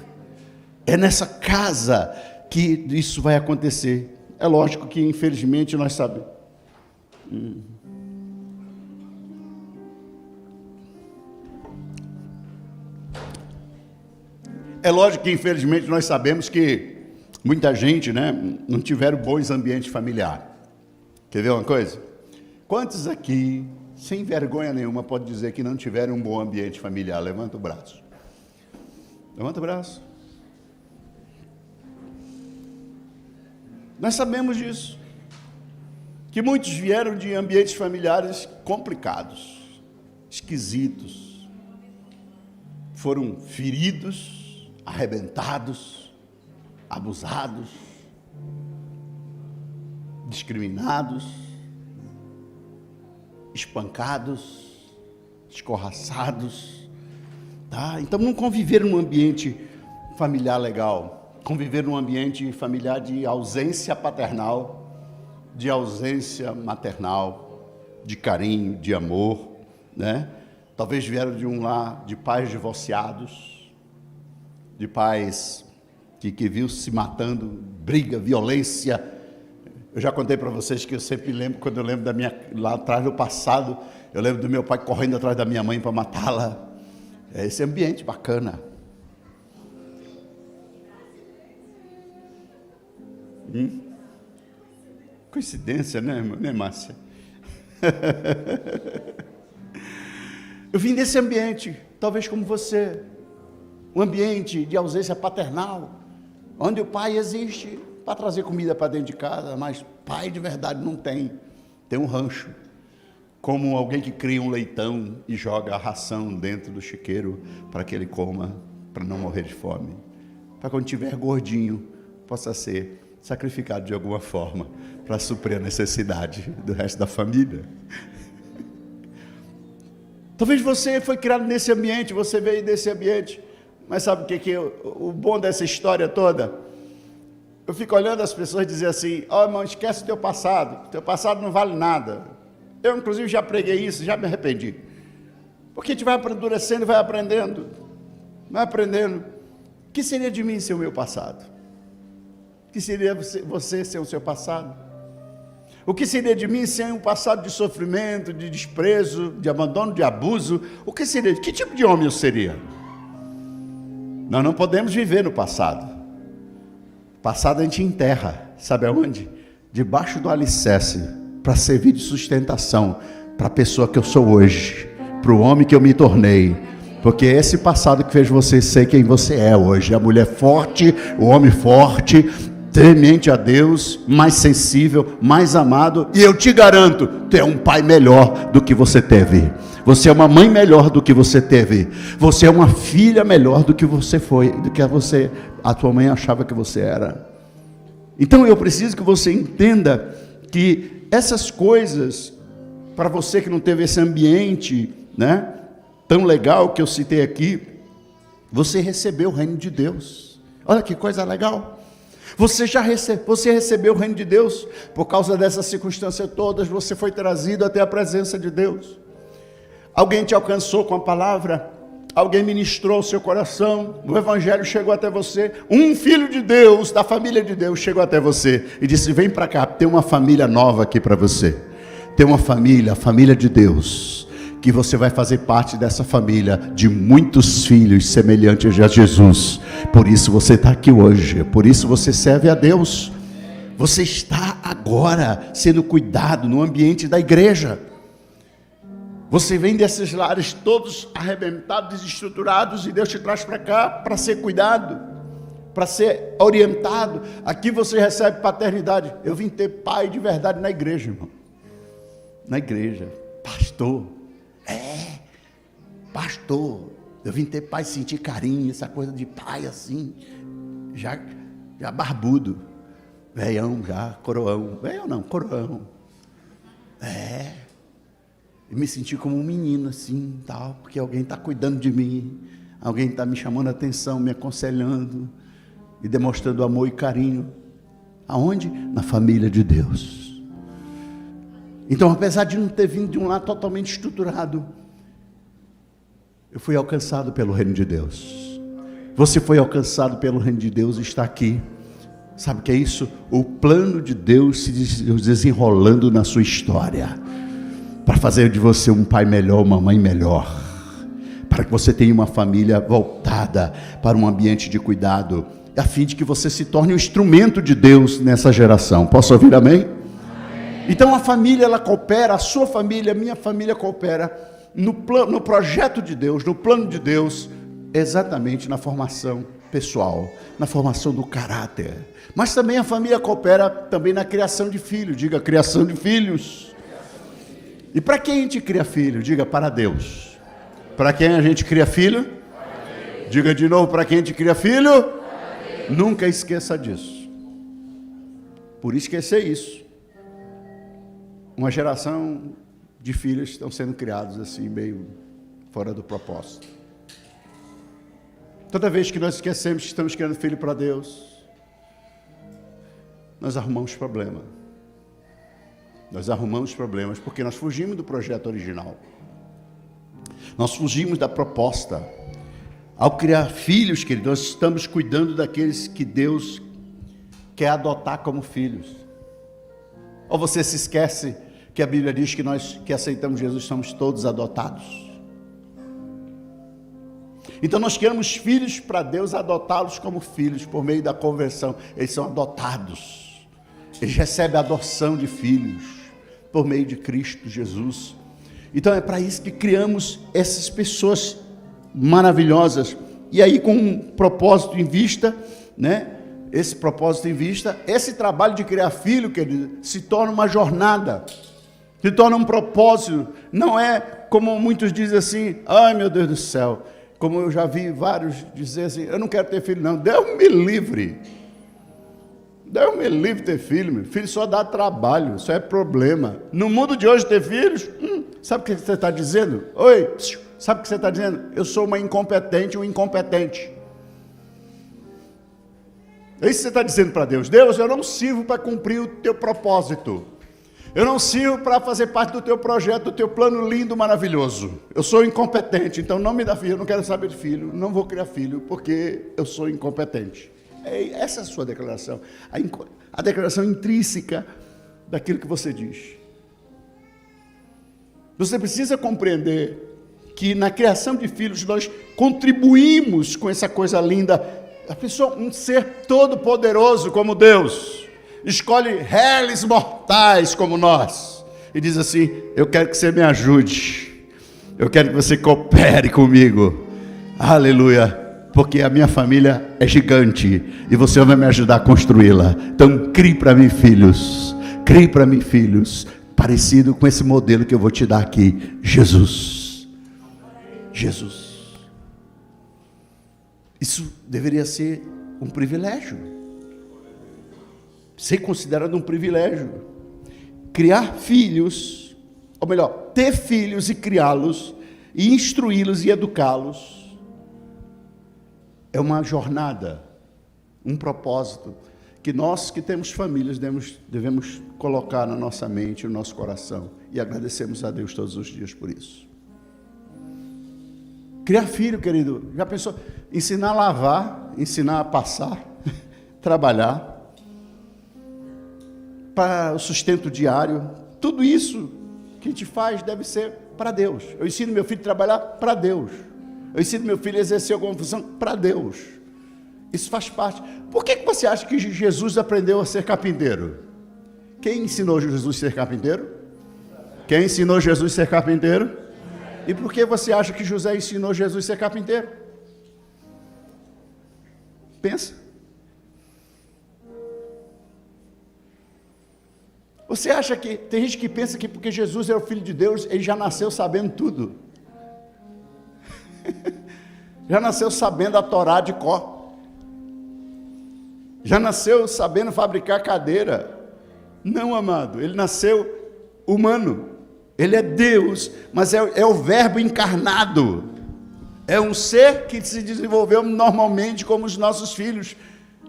É nessa casa que isso vai acontecer. É lógico que, infelizmente, nós sabemos. É lógico que, infelizmente, nós sabemos que muita gente, né, não tiveram bons ambientes familiares. Quer ver uma coisa? Quantos aqui, sem vergonha nenhuma, pode dizer que não tiveram um bom ambiente familiar? Levanta o braço. Levanta o braço. Nós sabemos disso. Que muitos vieram de ambientes familiares complicados, esquisitos. Foram feridos, arrebentados, abusados, discriminados, espancados, escorraçados, tá? Então não conviver num ambiente familiar legal, conviver num ambiente familiar de ausência paternal, de ausência maternal, de carinho, de amor, né? Talvez vieram de um lar de pais divorciados, de pais que viu se matando, briga, violência. Eu já contei para vocês que eu sempre lembro, quando eu lembro da minha, lá atrás do passado, eu lembro do meu pai correndo atrás da minha mãe para matá-la. É esse ambiente bacana. Coincidência, né, Márcia? Eu vim desse ambiente, talvez como você. Um ambiente de ausência paternal, onde o pai existe para trazer comida para dentro de casa, mas pai de verdade não tem. Tem um rancho, como alguém que cria um leitão e joga a ração dentro do chiqueiro para que ele coma, para não morrer de fome. Para quando estiver gordinho, possa ser sacrificado de alguma forma para suprir a necessidade do resto da família. Talvez você foi criado nesse ambiente, você veio desse ambiente. Mas sabe o bom dessa história toda? Eu fico olhando as pessoas e dizer assim, irmão, esquece o teu passado não vale nada. Eu, inclusive, já preguei isso, já me arrependi. Porque a gente vai amadurecendo, vai aprendendo. O que seria de mim sem o meu passado? O que seria você sem o seu passado? O que seria de mim sem um passado de sofrimento, de desprezo, de abandono, de abuso? O que seria? Que tipo de homem eu seria? Nós não podemos viver no passado. Passado a gente enterra, sabe aonde? Debaixo do alicerce, para servir de sustentação para a pessoa que eu sou hoje, para o homem que eu me tornei. Porque é esse passado que fez você ser quem você é hoje. A mulher forte, o homem forte, temente a Deus, mais sensível, mais amado. E eu te garanto, tu é um pai melhor do que você teve. Você é uma mãe melhor do que você teve. Você é uma filha melhor do que você foi, do que a tua mãe achava que você era. Então eu preciso que você entenda que essas coisas, para você que não teve esse ambiente, né, tão legal que eu citei aqui, você recebeu o reino de Deus. Olha que coisa legal. Você recebeu o reino de Deus. Por causa dessas circunstâncias todas, você foi trazido até a presença de Deus. Alguém te alcançou com a palavra, alguém ministrou o seu coração, o evangelho chegou até você, um filho de Deus, da família de Deus, chegou até você e disse, vem para cá, tem uma família nova aqui para você, tem uma família, a família de Deus, que você vai fazer parte dessa família de muitos filhos semelhantes a Jesus. Por isso você está aqui hoje, por isso você serve a Deus. Você está agora sendo cuidado no ambiente da igreja. Você vem desses lares todos arrebentados, desestruturados, e Deus te traz para cá para ser cuidado, para ser orientado. Aqui você recebe paternidade. Eu vim ter pai de verdade na igreja, irmão. Na igreja. Pastor. Pastor. Eu vim ter pai, sentir carinho, essa coisa de pai assim, já barbudo. Velhão já, coroão. Velhão não, coroão. E me senti como um menino assim, tal, porque alguém está cuidando de mim, alguém está me chamando a atenção, me aconselhando e demonstrando amor e carinho. Aonde? Na família de Deus. Então, apesar de não ter vindo de um lar totalmente estruturado, eu fui alcançado pelo reino de Deus. Você foi alcançado pelo reino de Deus e está aqui. Sabe o que é isso? O plano de Deus se desenrolando na sua história, para fazer de você um pai melhor, uma mãe melhor, para que você tenha uma família voltada para um ambiente de cuidado, a fim de que você se torne um instrumento de Deus nessa geração. Posso ouvir amém? Então a família, ela coopera, a sua família, a minha família coopera no projeto de Deus, no plano de Deus, exatamente na formação pessoal, na formação do caráter. Mas também a família coopera também na criação de filhos. Diga, criação de filhos. E para quem a gente cria filho? Diga, para Deus. Para quem a gente cria filho? Diga de novo, para quem a gente cria filho? Nunca esqueça disso. Por esquecer isso, uma geração de filhos estão sendo criados assim, meio fora do propósito. Toda vez que nós esquecemos que estamos criando filho para Deus, nós arrumamos problema. Nós arrumamos problemas porque nós fugimos do projeto original. Nós fugimos da proposta. Ao criar filhos, queridos, nós estamos cuidando daqueles que Deus quer adotar como filhos. Ou você se esquece que a Bíblia diz que nós que aceitamos Jesus somos todos adotados? Então nós queremos filhos para Deus adotá-los como filhos por meio da conversão. Eles são adotados. Eles recebem a adoção de filhos por meio de Cristo Jesus. Então é para isso que criamos essas pessoas maravilhosas. E aí com um propósito em vista, né? Esse propósito em vista, esse trabalho de criar filho, querido, se torna uma jornada, se torna um propósito. Não é como muitos dizem assim, ai meu Deus do céu, como eu já vi vários dizer assim, eu não quero ter filho não, Deus me livre ter filho, meu filho só dá trabalho, isso é problema. No mundo de hoje ter filhos, sabe o que você está dizendo? Oi, sabe o que você está dizendo? Eu sou uma incompetente, um incompetente. É isso que você está dizendo para Deus. Deus, eu não sirvo para cumprir o teu propósito. Eu não sirvo para fazer parte do teu projeto, do teu plano lindo, maravilhoso. Eu sou incompetente, então não me dá filho, eu não quero saber de filho, não vou criar filho, porque eu sou incompetente. Essa é a sua declaração. A declaração intrínseca daquilo que você diz. Você precisa compreender que na criação de filhos nós contribuímos com essa coisa linda. A pessoa, um ser todo poderoso como Deus, escolhe réis mortais como nós e diz assim, eu quero que você me ajude, eu quero que você coopere comigo, aleluia, porque a minha família é gigante e você vai me ajudar a construí-la. Então crie para mim filhos, parecido com esse modelo que eu vou te dar aqui, Jesus. Isso deveria ser um privilégio, ser considerado um privilégio. Criar filhos, ou melhor, ter filhos e criá-los, e instruí-los e educá-los, é uma jornada, um propósito, que nós que temos famílias devemos colocar na nossa mente, no nosso coração, e agradecemos a Deus todos os dias por isso. Criar filho, querido, já pensou? Ensinar a lavar, ensinar a passar, trabalhar, para o sustento diário, tudo isso que a gente faz deve ser para Deus. Eu ensino meu filho a trabalhar para Deus. Eu ensino meu filho a exercer alguma função para Deus. Isso faz parte. Por que você acha que Jesus aprendeu a ser carpinteiro? Quem ensinou Jesus a ser carpinteiro? Quem ensinou Jesus a ser carpinteiro? E por que você acha que José ensinou Jesus a ser carpinteiro? Pensa. Você acha que, tem gente que pensa que porque Jesus é o Filho de Deus, ele já nasceu sabendo tudo. Já nasceu sabendo a Torá de cor. Já nasceu sabendo fabricar cadeira. Não, amado, ele nasceu humano. Ele é Deus, mas é o verbo encarnado. É um ser que se desenvolveu normalmente como os nossos filhos.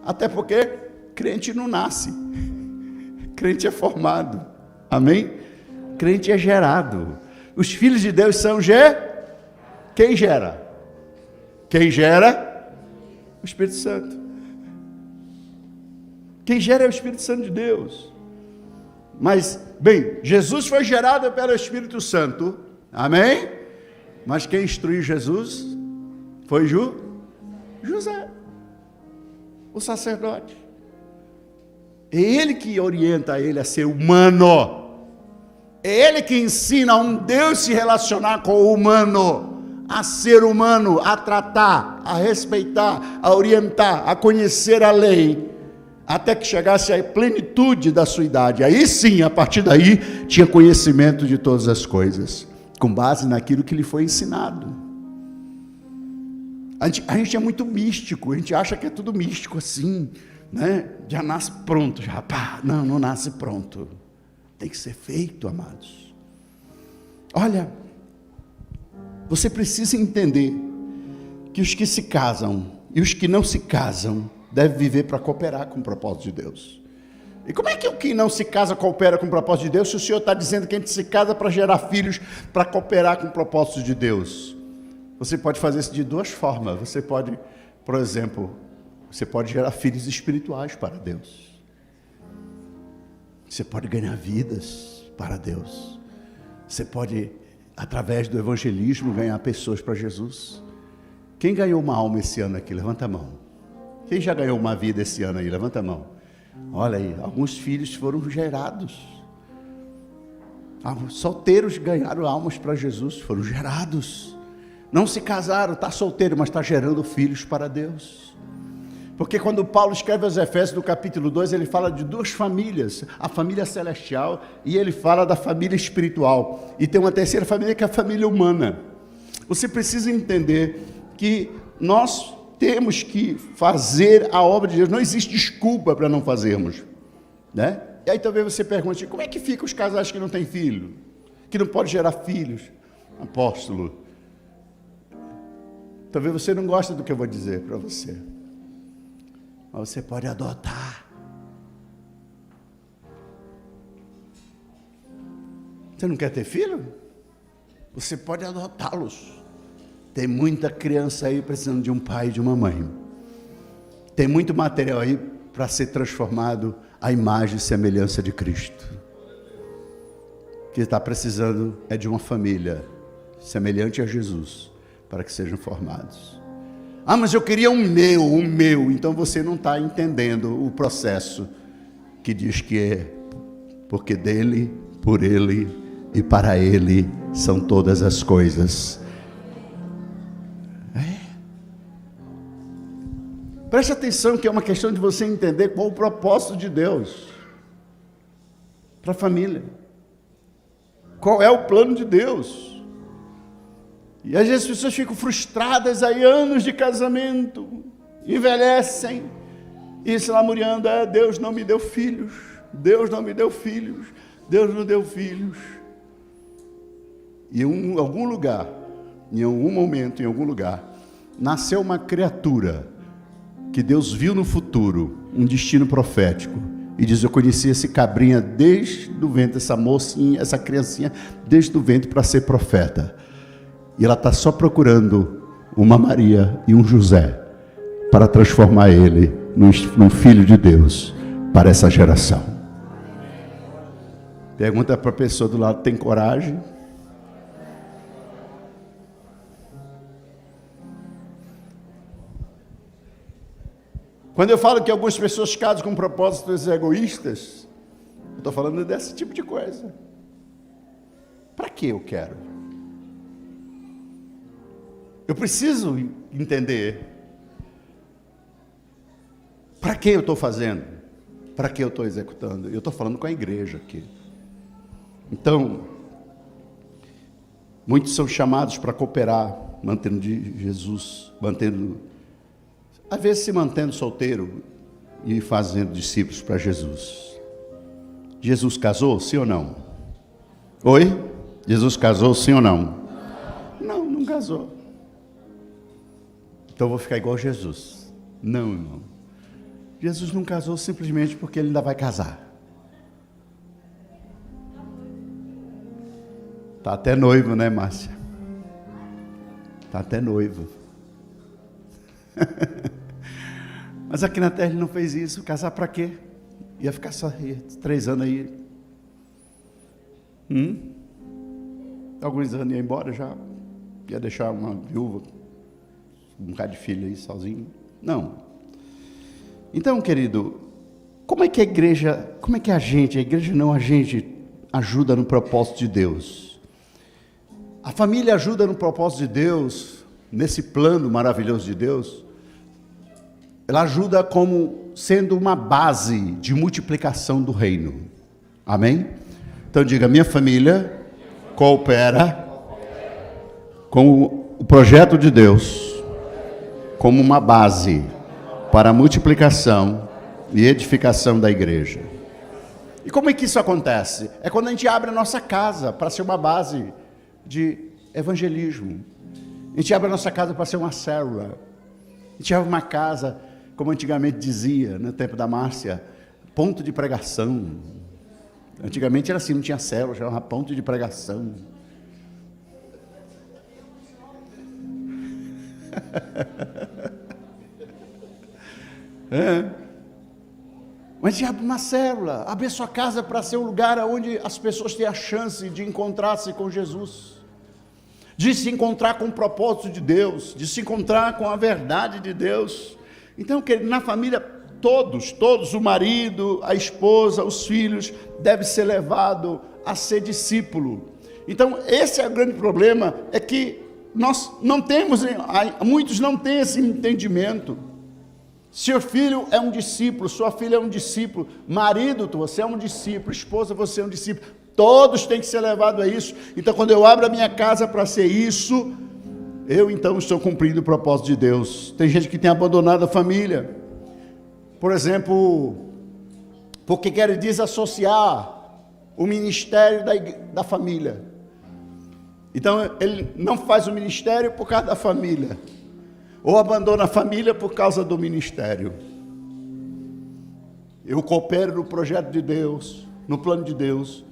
Até porque crente não nasce. Crente é formado. Amém? Crente é gerado. Os filhos de Deus são quem gera? Quem gera? O Espírito Santo. Quem gera é o Espírito Santo de Deus. Mas, bem, Jesus foi gerado pelo Espírito Santo. Amém? Mas quem instruiu Jesus foi José, o sacerdote. É ele que orienta ele a ser humano. É ele que ensina um Deus se relacionar com o humano, a ser humano, a tratar, a respeitar, a orientar, a conhecer a lei, até que chegasse à plenitude da sua idade. Aí sim, a partir daí, tinha conhecimento de todas as coisas, com base naquilo que lhe foi ensinado. A gente é muito místico, a gente acha que é tudo místico assim, né? Já nasce pronto, já, pá. Não nasce pronto. Tem que ser feito, amados. Olha, você precisa entender que os que se casam e os que não se casam devem viver para cooperar com o propósito de Deus. E como é que o que não se casa coopera com o propósito de Deus, se o Senhor está dizendo que a gente se casa para gerar filhos, para cooperar com o propósito de Deus? Você pode fazer isso de duas formas. Você pode, por exemplo, você pode gerar filhos espirituais para Deus. Você pode ganhar vidas para Deus. Você pode, através do evangelismo, ganhar pessoas para Jesus. Quem ganhou uma alma esse ano aqui? Levanta a mão. Quem já ganhou uma vida esse ano aí? Levanta a mão. Olha aí, alguns filhos foram gerados. Solteiros ganharam almas para Jesus, foram gerados. Não se casaram, está solteiro, mas está gerando filhos para Deus. Porque quando Paulo escreve aos Efésios, no capítulo 2, ele fala de duas famílias, a família celestial e ele fala da família espiritual. E tem uma terceira família que é a família humana. Você precisa entender que nós temos que fazer a obra de Deus. Não existe desculpa para não fazermos, né? E aí talvez você pergunte, como é que ficam os casais que não têm filho? Que não podem gerar filhos? Apóstolo, talvez você não goste do que eu vou dizer para você. Mas você pode adotar. Você não quer ter filho? Você pode adotá-los. Tem muita criança aí precisando de um pai e de uma mãe. Tem muito material aí para ser transformado à imagem e semelhança de Cristo. O que está precisando é de uma família semelhante a Jesus, para que sejam formados. Ah, mas eu queria um meu. Então você não está entendendo o processo que diz que é, porque dele, por ele e para ele são todas as coisas. Preste atenção que é uma questão de você entender qual o propósito de Deus para a família. Qual é o plano de Deus? E às vezes as pessoas ficam frustradas aí, anos de casamento, envelhecem, e se lamuriando, Deus não me deu filhos, Deus não me deu filhos, Deus não deu filhos. E em algum lugar, em algum momento, em algum lugar, nasceu uma criatura, que Deus viu no futuro, um destino profético, e diz, eu conheci esse cabrinha desde o ventre, essa mocinha, essa criancinha, desde o ventre para ser profeta. E ela está só procurando uma Maria e um José para transformar ele num filho de Deus para essa geração. Pergunta para a pessoa do lado, tem coragem? Quando eu falo que algumas pessoas casam com propósitos egoístas, eu estou falando desse tipo de coisa. Para que eu quero? Eu preciso entender para que eu estou fazendo, para que eu estou executando. Eu estou falando com a igreja aqui. Então, muitos são chamados para cooperar, mantendo de Jesus, às vezes se mantendo solteiro e fazendo discípulos para Jesus. Jesus casou, sim ou não? Oi? Jesus casou, sim ou não? Não, não casou. Então eu vou ficar igual Jesus. Não, irmão. Jesus não casou simplesmente porque ele ainda vai casar. Está até noivo, né, Márcia? Está até noivo. Mas aqui na terra ele não fez isso. Casar para quê? Ia ficar só 3 anos aí. Alguns anos ia embora já. Ia deixar uma viúva, um bocado de filho aí sozinho. Não. Então, querido, como é que a igreja ajuda no propósito de Deus? A família ajuda no propósito de Deus, nesse plano maravilhoso de Deus. Ela ajuda como sendo uma base de multiplicação do reino. Amém? Então diga, minha família coopera com o projeto de Deus como uma base para a multiplicação e edificação da igreja. E como é que isso acontece? É quando a gente abre a nossa casa para ser uma base de evangelismo. A gente abre a nossa casa para ser uma célula. A gente abre uma casa, como antigamente dizia, no tempo da Márcia, ponto de pregação. Antigamente era assim, não tinha célula, chamava ponto de pregação. Mas a gente abre uma célula, abre a sua casa para ser um lugar onde as pessoas têm a chance de encontrar-se com Jesus, de se encontrar com o propósito de Deus, de se encontrar com a verdade de Deus. Então, querido, na família, todos, o marido, a esposa, os filhos, deve ser levado a ser discípulo. Então, esse é o grande problema, é que nós não temos, muitos não têm esse entendimento. Seu filho é um discípulo, sua filha é um discípulo, marido, você é um discípulo, esposa, você é um discípulo, todos têm que ser levados a isso. Então, quando eu abro a minha casa para ser isso, eu então estou cumprindo o propósito de Deus. Tem gente que tem abandonado a família, por exemplo, porque quer desassociar o ministério da família. Então, ele não faz o ministério por causa da família, ou abandona a família por causa do ministério. Eu coopero no projeto de Deus, no plano de Deus,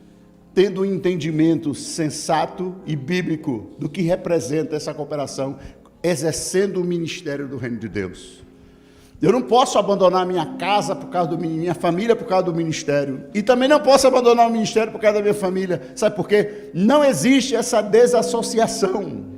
tendo um entendimento sensato e bíblico do que representa essa cooperação, exercendo o ministério do reino de Deus. Eu não posso abandonar minha casa por causa minha família por causa do ministério, e também não posso abandonar o ministério por causa da minha família. Sabe por quê? Não existe essa desassociação.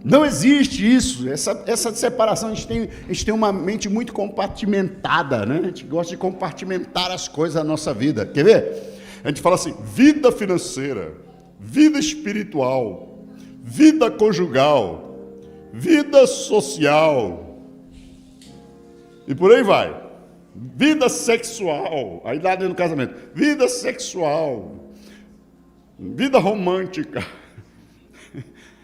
Não existe isso, essa separação. A gente tem uma mente muito compartimentada, né? A gente gosta de compartimentar as coisas da nossa vida. Quer ver? A gente fala assim, vida financeira, vida espiritual, vida conjugal, vida social, e por aí vai. Vida sexual, aí lá dentro do casamento, vida sexual, vida romântica.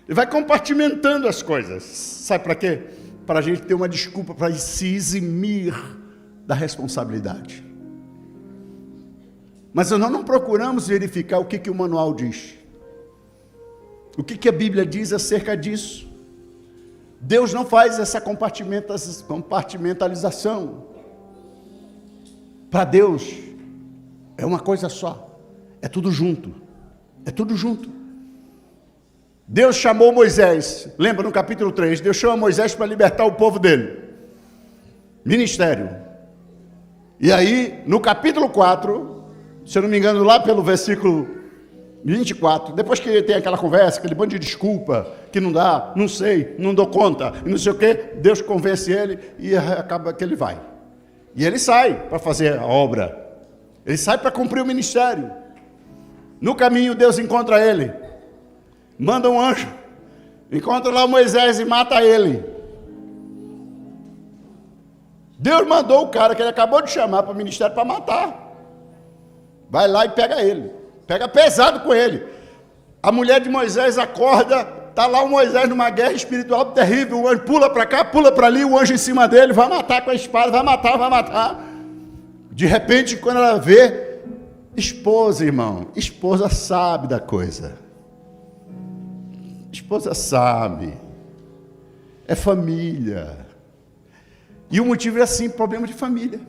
E vai compartimentando as coisas. Sabe para quê? Para a gente ter uma desculpa para se eximir da responsabilidade. Mas nós não procuramos verificar o que o manual diz. O que a Bíblia diz acerca disso. Deus não faz essa compartimentalização. Para Deus é uma coisa só. É tudo junto. É tudo junto. Deus chamou Moisés, lembra no capítulo 3, Deus chama Moisés para libertar o povo dele, ministério. E aí, no capítulo 4, se eu não me engano, lá pelo versículo 24, depois que tem aquela conversa, aquele bando de desculpa, que não dá, não sei, não dou conta, e não sei o que, Deus convence ele e acaba que ele vai. E ele sai para fazer a obra, ele sai para cumprir o ministério. No caminho, Deus encontra ele, manda um anjo, encontra lá Moisés e mata ele. Deus mandou o cara que ele acabou de chamar para o ministério para matar. Vai lá e pega ele, pega pesado com ele. A mulher de Moisés acorda, está lá o Moisés numa guerra espiritual terrível, o anjo pula para cá, pula para ali, o anjo em cima dele, vai matar com a espada, vai matar. De repente, quando ela vê, Esposa, irmão, esposa sabe da coisa. Esposa sabe. É família. E o motivo é assim, problema de família.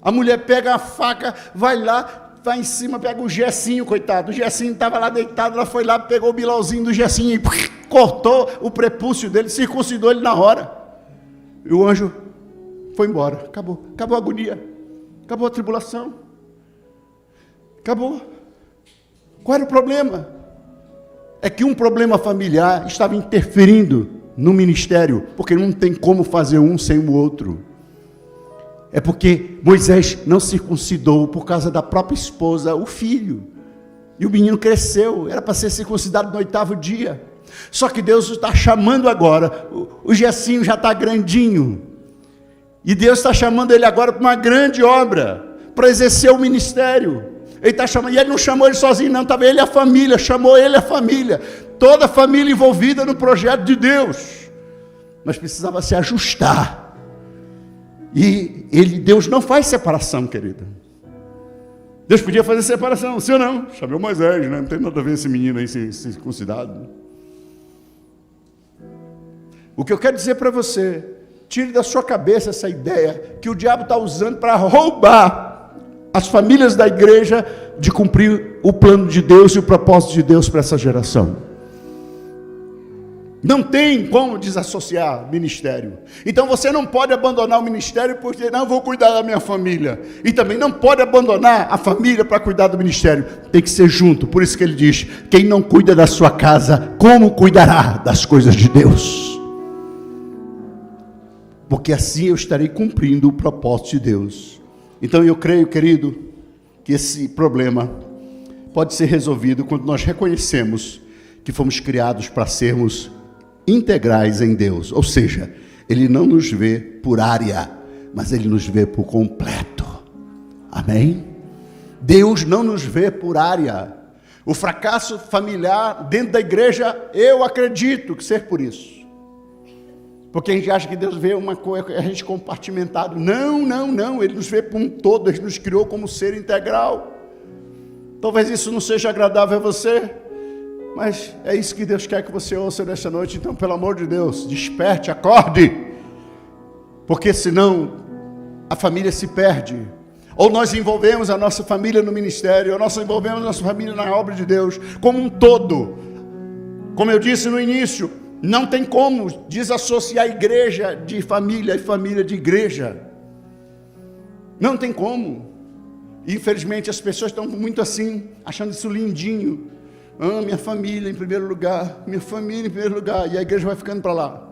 A mulher pega a faca, vai lá, vai em cima, pega o Gessinho, coitado. O Gessinho estava lá deitado, ela foi lá, pegou o bilauzinho do Gessinho e cortou o prepúcio dele, circuncidou ele na hora. E o anjo foi embora. Acabou a agonia. Acabou a tribulação. Acabou. Qual era o problema? É que um problema familiar estava interferindo no ministério, porque não tem como fazer um sem o outro. É porque Moisés não circuncidou por causa da própria esposa, o filho. E o menino cresceu, era para ser circuncidado no 8º dia. Só que Deus está chamando agora, o Gessinho já está grandinho. E Deus está chamando ele agora para uma grande obra, para exercer o ministério. Ele está chamando, e ele não chamou ele sozinho não, estava ele e a família, chamou ele e a família. Toda a família envolvida no projeto de Deus. Mas precisava se ajustar. E Deus não faz separação, querida. Deus podia fazer separação, sim ou não? Chamou Moisés, né? Não tem nada a ver esse menino aí circuncidado. O que eu quero dizer para você, tire da sua cabeça essa ideia que o diabo está usando para roubar as famílias da igreja de cumprir o plano de Deus e o propósito de Deus para essa geração. Não tem como desassociar ministério. Então você não pode abandonar o ministério porque não vou cuidar da minha família. E também não pode abandonar a família para cuidar do ministério. Tem que ser junto. Por isso que ele diz: quem não cuida da sua casa, como cuidará das coisas de Deus? Porque assim eu estarei cumprindo o propósito de Deus. Então eu creio, querido, que esse problema pode ser resolvido quando nós reconhecemos que fomos criados para sermos integrais em Deus, ou seja, Ele não nos vê por área, mas Ele nos vê por completo. Amém? Deus não nos vê por área. O fracasso familiar dentro da igreja, eu acredito que ser por isso. Porque a gente acha que Deus vê uma coisa, a gente compartimentado. Não, Ele nos vê por um todo, Ele nos criou como ser integral. Talvez isso não seja agradável a você, mas é isso que Deus quer que você ouça nesta noite. Então, pelo amor de Deus, desperte, acorde, porque senão a família se perde. Ou nós envolvemos a nossa família no ministério, ou nós envolvemos a nossa família na obra de Deus, como um todo. Como eu disse no início, não tem como desassociar a igreja de família e família de igreja. Não tem como. Infelizmente as pessoas estão muito assim, achando isso lindinho. Minha família em primeiro lugar, minha família em primeiro lugar, e a igreja vai ficando para lá.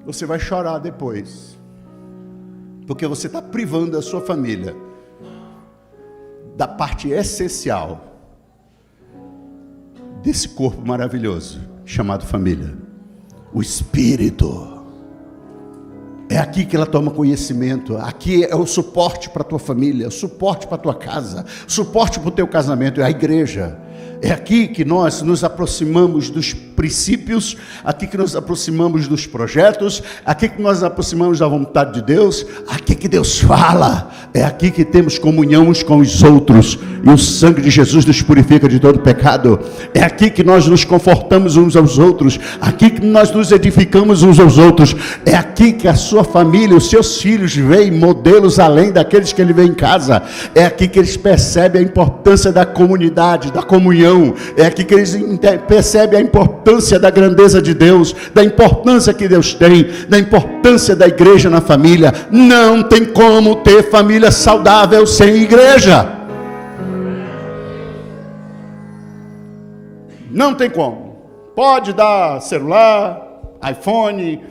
Você vai chorar depois, porque você está privando a sua família da parte essencial desse corpo maravilhoso chamado família, o Espírito. É aqui que ela toma conhecimento. Aqui é o suporte para a tua família, o suporte para a tua casa, o suporte para o teu casamento, é a igreja. É aqui que nós nos aproximamos dos princípios, aqui que nos aproximamos dos projetos, aqui que nós nos aproximamos da vontade de Deus, aqui que Deus fala, é aqui que temos comunhão uns com os outros, e o sangue de Jesus nos purifica de todo pecado, é aqui que nós nos confortamos uns aos outros, aqui que nós nos edificamos uns aos outros, é aqui que a sua família, os seus filhos veem modelos além daqueles que ele vê em casa, é aqui que eles percebem a importância da comunidade, da comunhão, é aqui que eles percebem a importância da grandeza de Deus, da importância que Deus tem, da importância da igreja na família. Não tem como ter família saudável sem igreja. Não tem como. Pode dar celular, iPhone,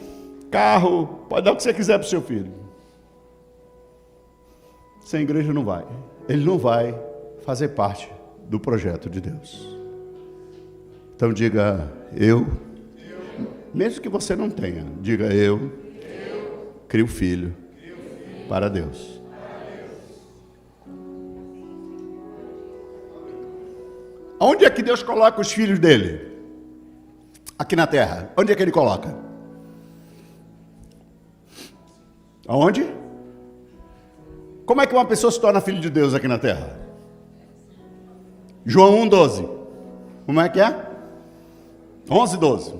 carro, pode dar o que você quiser para o seu filho. Sem igreja não vai. Ele não vai fazer parte do projeto de Deus. Então diga: eu, mesmo que você não tenha, diga: eu crio filho para Deus. Onde é que Deus coloca os filhos dele? Aqui na terra. Onde é que ele coloca? Aonde? Como é que uma pessoa se torna filho de Deus aqui na terra? João 1,12. Como é que é? 11:12.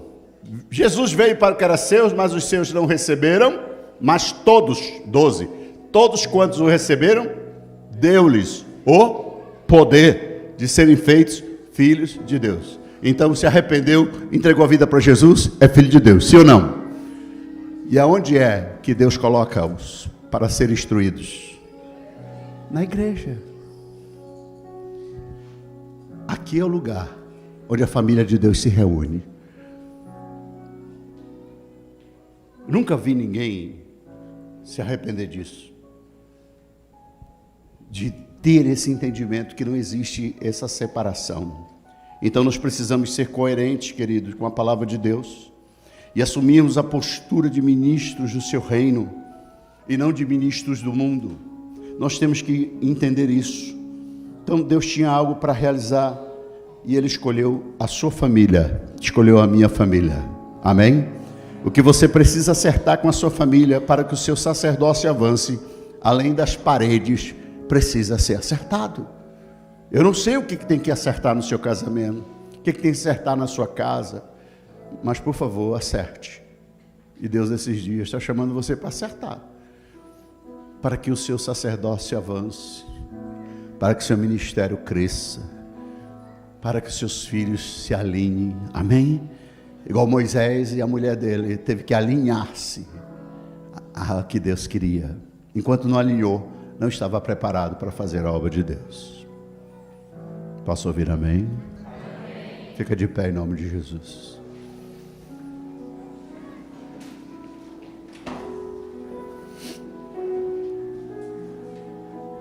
Jesus veio para o que era seus, mas os seus não receberam, mas todos, 12, todos quantos o receberam, deu-lhes o poder de serem feitos filhos de Deus. Então se arrependeu, entregou a vida para Jesus, é filho de Deus, sim ou não? E aonde é que Deus coloca-os para serem instruídos? Na igreja. Aqui é o lugar onde a família de Deus se reúne. Nunca vi ninguém se arrepender disso, de ter esse entendimento que não existe essa separação. Então nós precisamos ser coerentes, queridos, com a palavra de Deus e assumirmos a postura de ministros do seu reino e não de ministros do mundo. Nós temos que entender isso. Então Deus tinha algo para realizar e Ele escolheu a sua família, escolheu a minha família. Amém? O que você precisa acertar com a sua família para que o seu sacerdócio avance, além das paredes, precisa ser acertado. Eu não sei o que tem que acertar no seu casamento, o que tem que acertar na sua casa, mas por favor, acerte. E Deus esses dias está chamando você para acertar, para que o seu sacerdócio avance, para que o seu ministério cresça, para que os seus filhos se alinhem. Amém? Igual Moisés e a mulher dele, teve que alinhar-se a que Deus queria. Enquanto não alinhou, não estava preparado para fazer a obra de Deus. Posso ouvir amém? Amém. Fica de pé em nome de Jesus.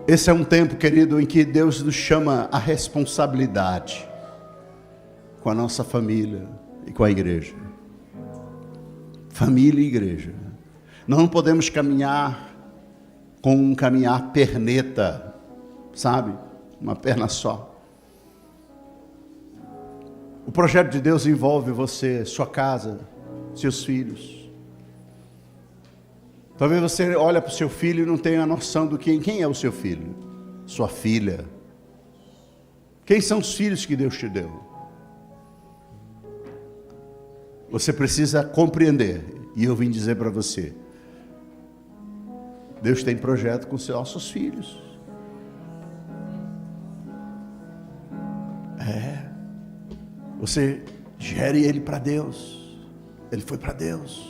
Esse é um tempo, querido, em que Deus nos chama a responsabilidade com a nossa família e com a igreja. Família e igreja. Nós não podemos caminhar com um caminhar perneta, sabe? Uma perna só. O projeto de Deus envolve você, sua casa, seus filhos. Talvez você olhe para o seu filho e não tenha a noção do quem é o seu filho, sua filha. Quem são os filhos que Deus te deu? Você precisa compreender, e eu vim dizer para você, Deus tem projeto com os nossos filhos. Você gere ele para Deus. Ele foi para Deus.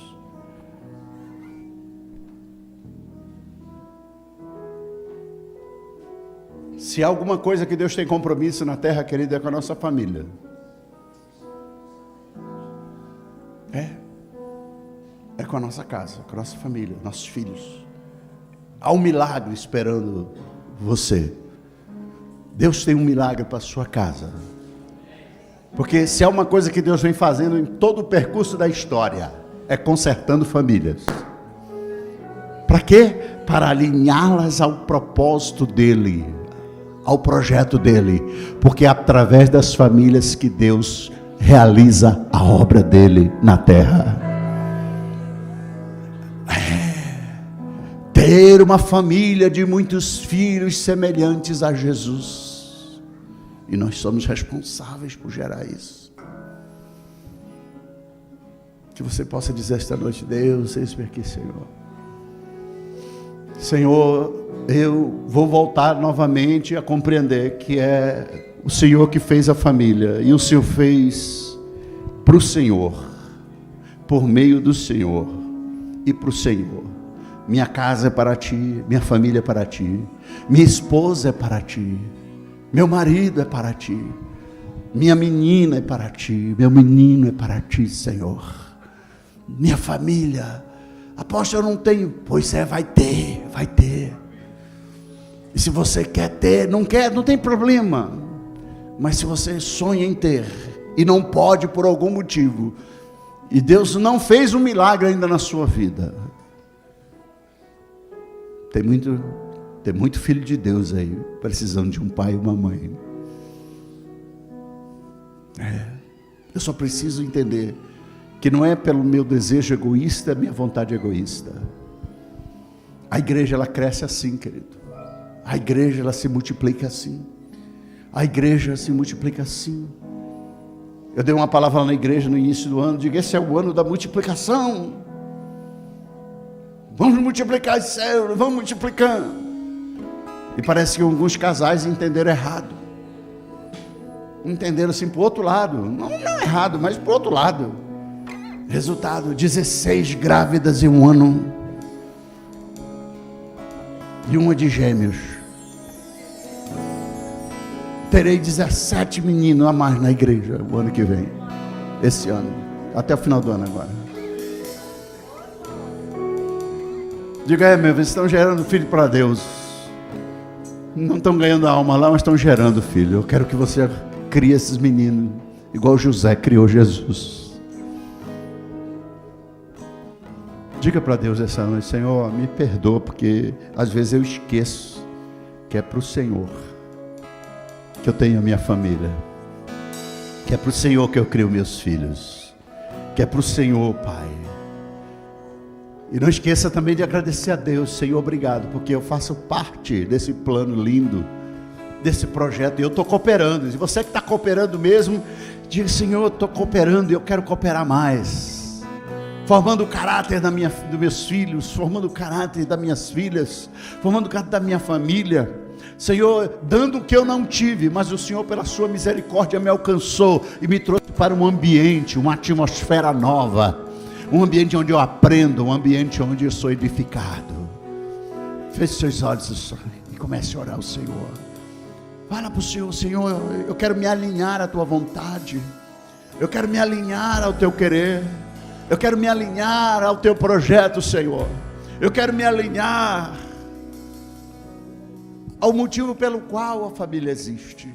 Se há alguma coisa que Deus tem compromisso na terra, querida, é com a nossa família. É com a nossa casa, com a nossa família, nossos filhos. Há um milagre esperando você. Deus tem um milagre para a sua casa. Porque se há uma coisa que Deus vem fazendo em todo o percurso da história, é consertando famílias. Para quê? Para alinhá-las ao propósito dEle, ao projeto dEle. Porque é através das famílias que Deus realiza a obra dEle na terra. Ter uma família de muitos filhos semelhantes a Jesus. E nós somos responsáveis por gerar isso. Que você possa dizer esta noite: Deus, eis-me aqui, Senhor. Senhor, eu vou voltar novamente a compreender que é o Senhor que fez a família. E o Senhor fez para o Senhor, por meio do Senhor e para o Senhor. Minha casa é para Ti, minha família é para Ti, minha esposa é para Ti, meu marido é para Ti, minha menina é para Ti, meu menino é para Ti, Senhor. Minha família, apóstolo, eu não tenho. Pois é, vai ter. E se você quer ter, não quer, não tem problema. Mas se você sonha em ter e não pode por algum motivo, e Deus não fez um milagre ainda na sua vida, tem muito filho de Deus aí, precisando de um pai e uma mãe. Eu só preciso entender que não é pelo meu desejo egoísta, minha vontade egoísta. A igreja, ela cresce assim, querido. A igreja, ela se multiplica assim. A igreja se multiplica assim. Eu dei uma palavra lá na igreja no início do ano, digo, esse é o ano da multiplicação. Vamos multiplicar esse céu, vamos multiplicando. E parece que alguns casais entenderam errado. Entenderam assim para o outro lado. Não errado, mas para o outro lado. Resultado, 16 grávidas em um ano. E uma de gêmeos. Terei 17 meninos a mais na igreja o ano que vem. Esse ano. Até o final do ano agora. Diga, meu, vocês estão gerando filho para Deus. Não estão ganhando a alma lá, mas estão gerando filho. Eu quero que você crie esses meninos, igual José criou Jesus. Diga para Deus essa noite, Senhor, me perdoa, porque às vezes eu esqueço que é para o Senhor que eu tenho a minha família, que é para o Senhor que eu crio meus filhos, que é para o Senhor, Pai. E não esqueça também de agradecer a Deus, Senhor, obrigado, porque eu faço parte desse plano lindo, desse projeto, e eu estou cooperando. E você que está cooperando mesmo, diga, Senhor, eu estou cooperando e eu quero cooperar mais, formando o caráter dos meus filhos, formando o caráter das minhas filhas, formando o caráter da minha família. Senhor, dando o que eu não tive, mas o Senhor pela sua misericórdia me alcançou e me trouxe para um ambiente, uma atmosfera nova, um ambiente onde eu aprendo, um ambiente onde eu sou edificado. Feche seus olhos e comece a orar ao Senhor. Fala para o Senhor, Senhor, eu quero me alinhar à tua vontade, eu quero me alinhar ao teu querer, eu quero me alinhar ao teu projeto, Senhor, eu quero me alinhar ao motivo pelo qual a família existe.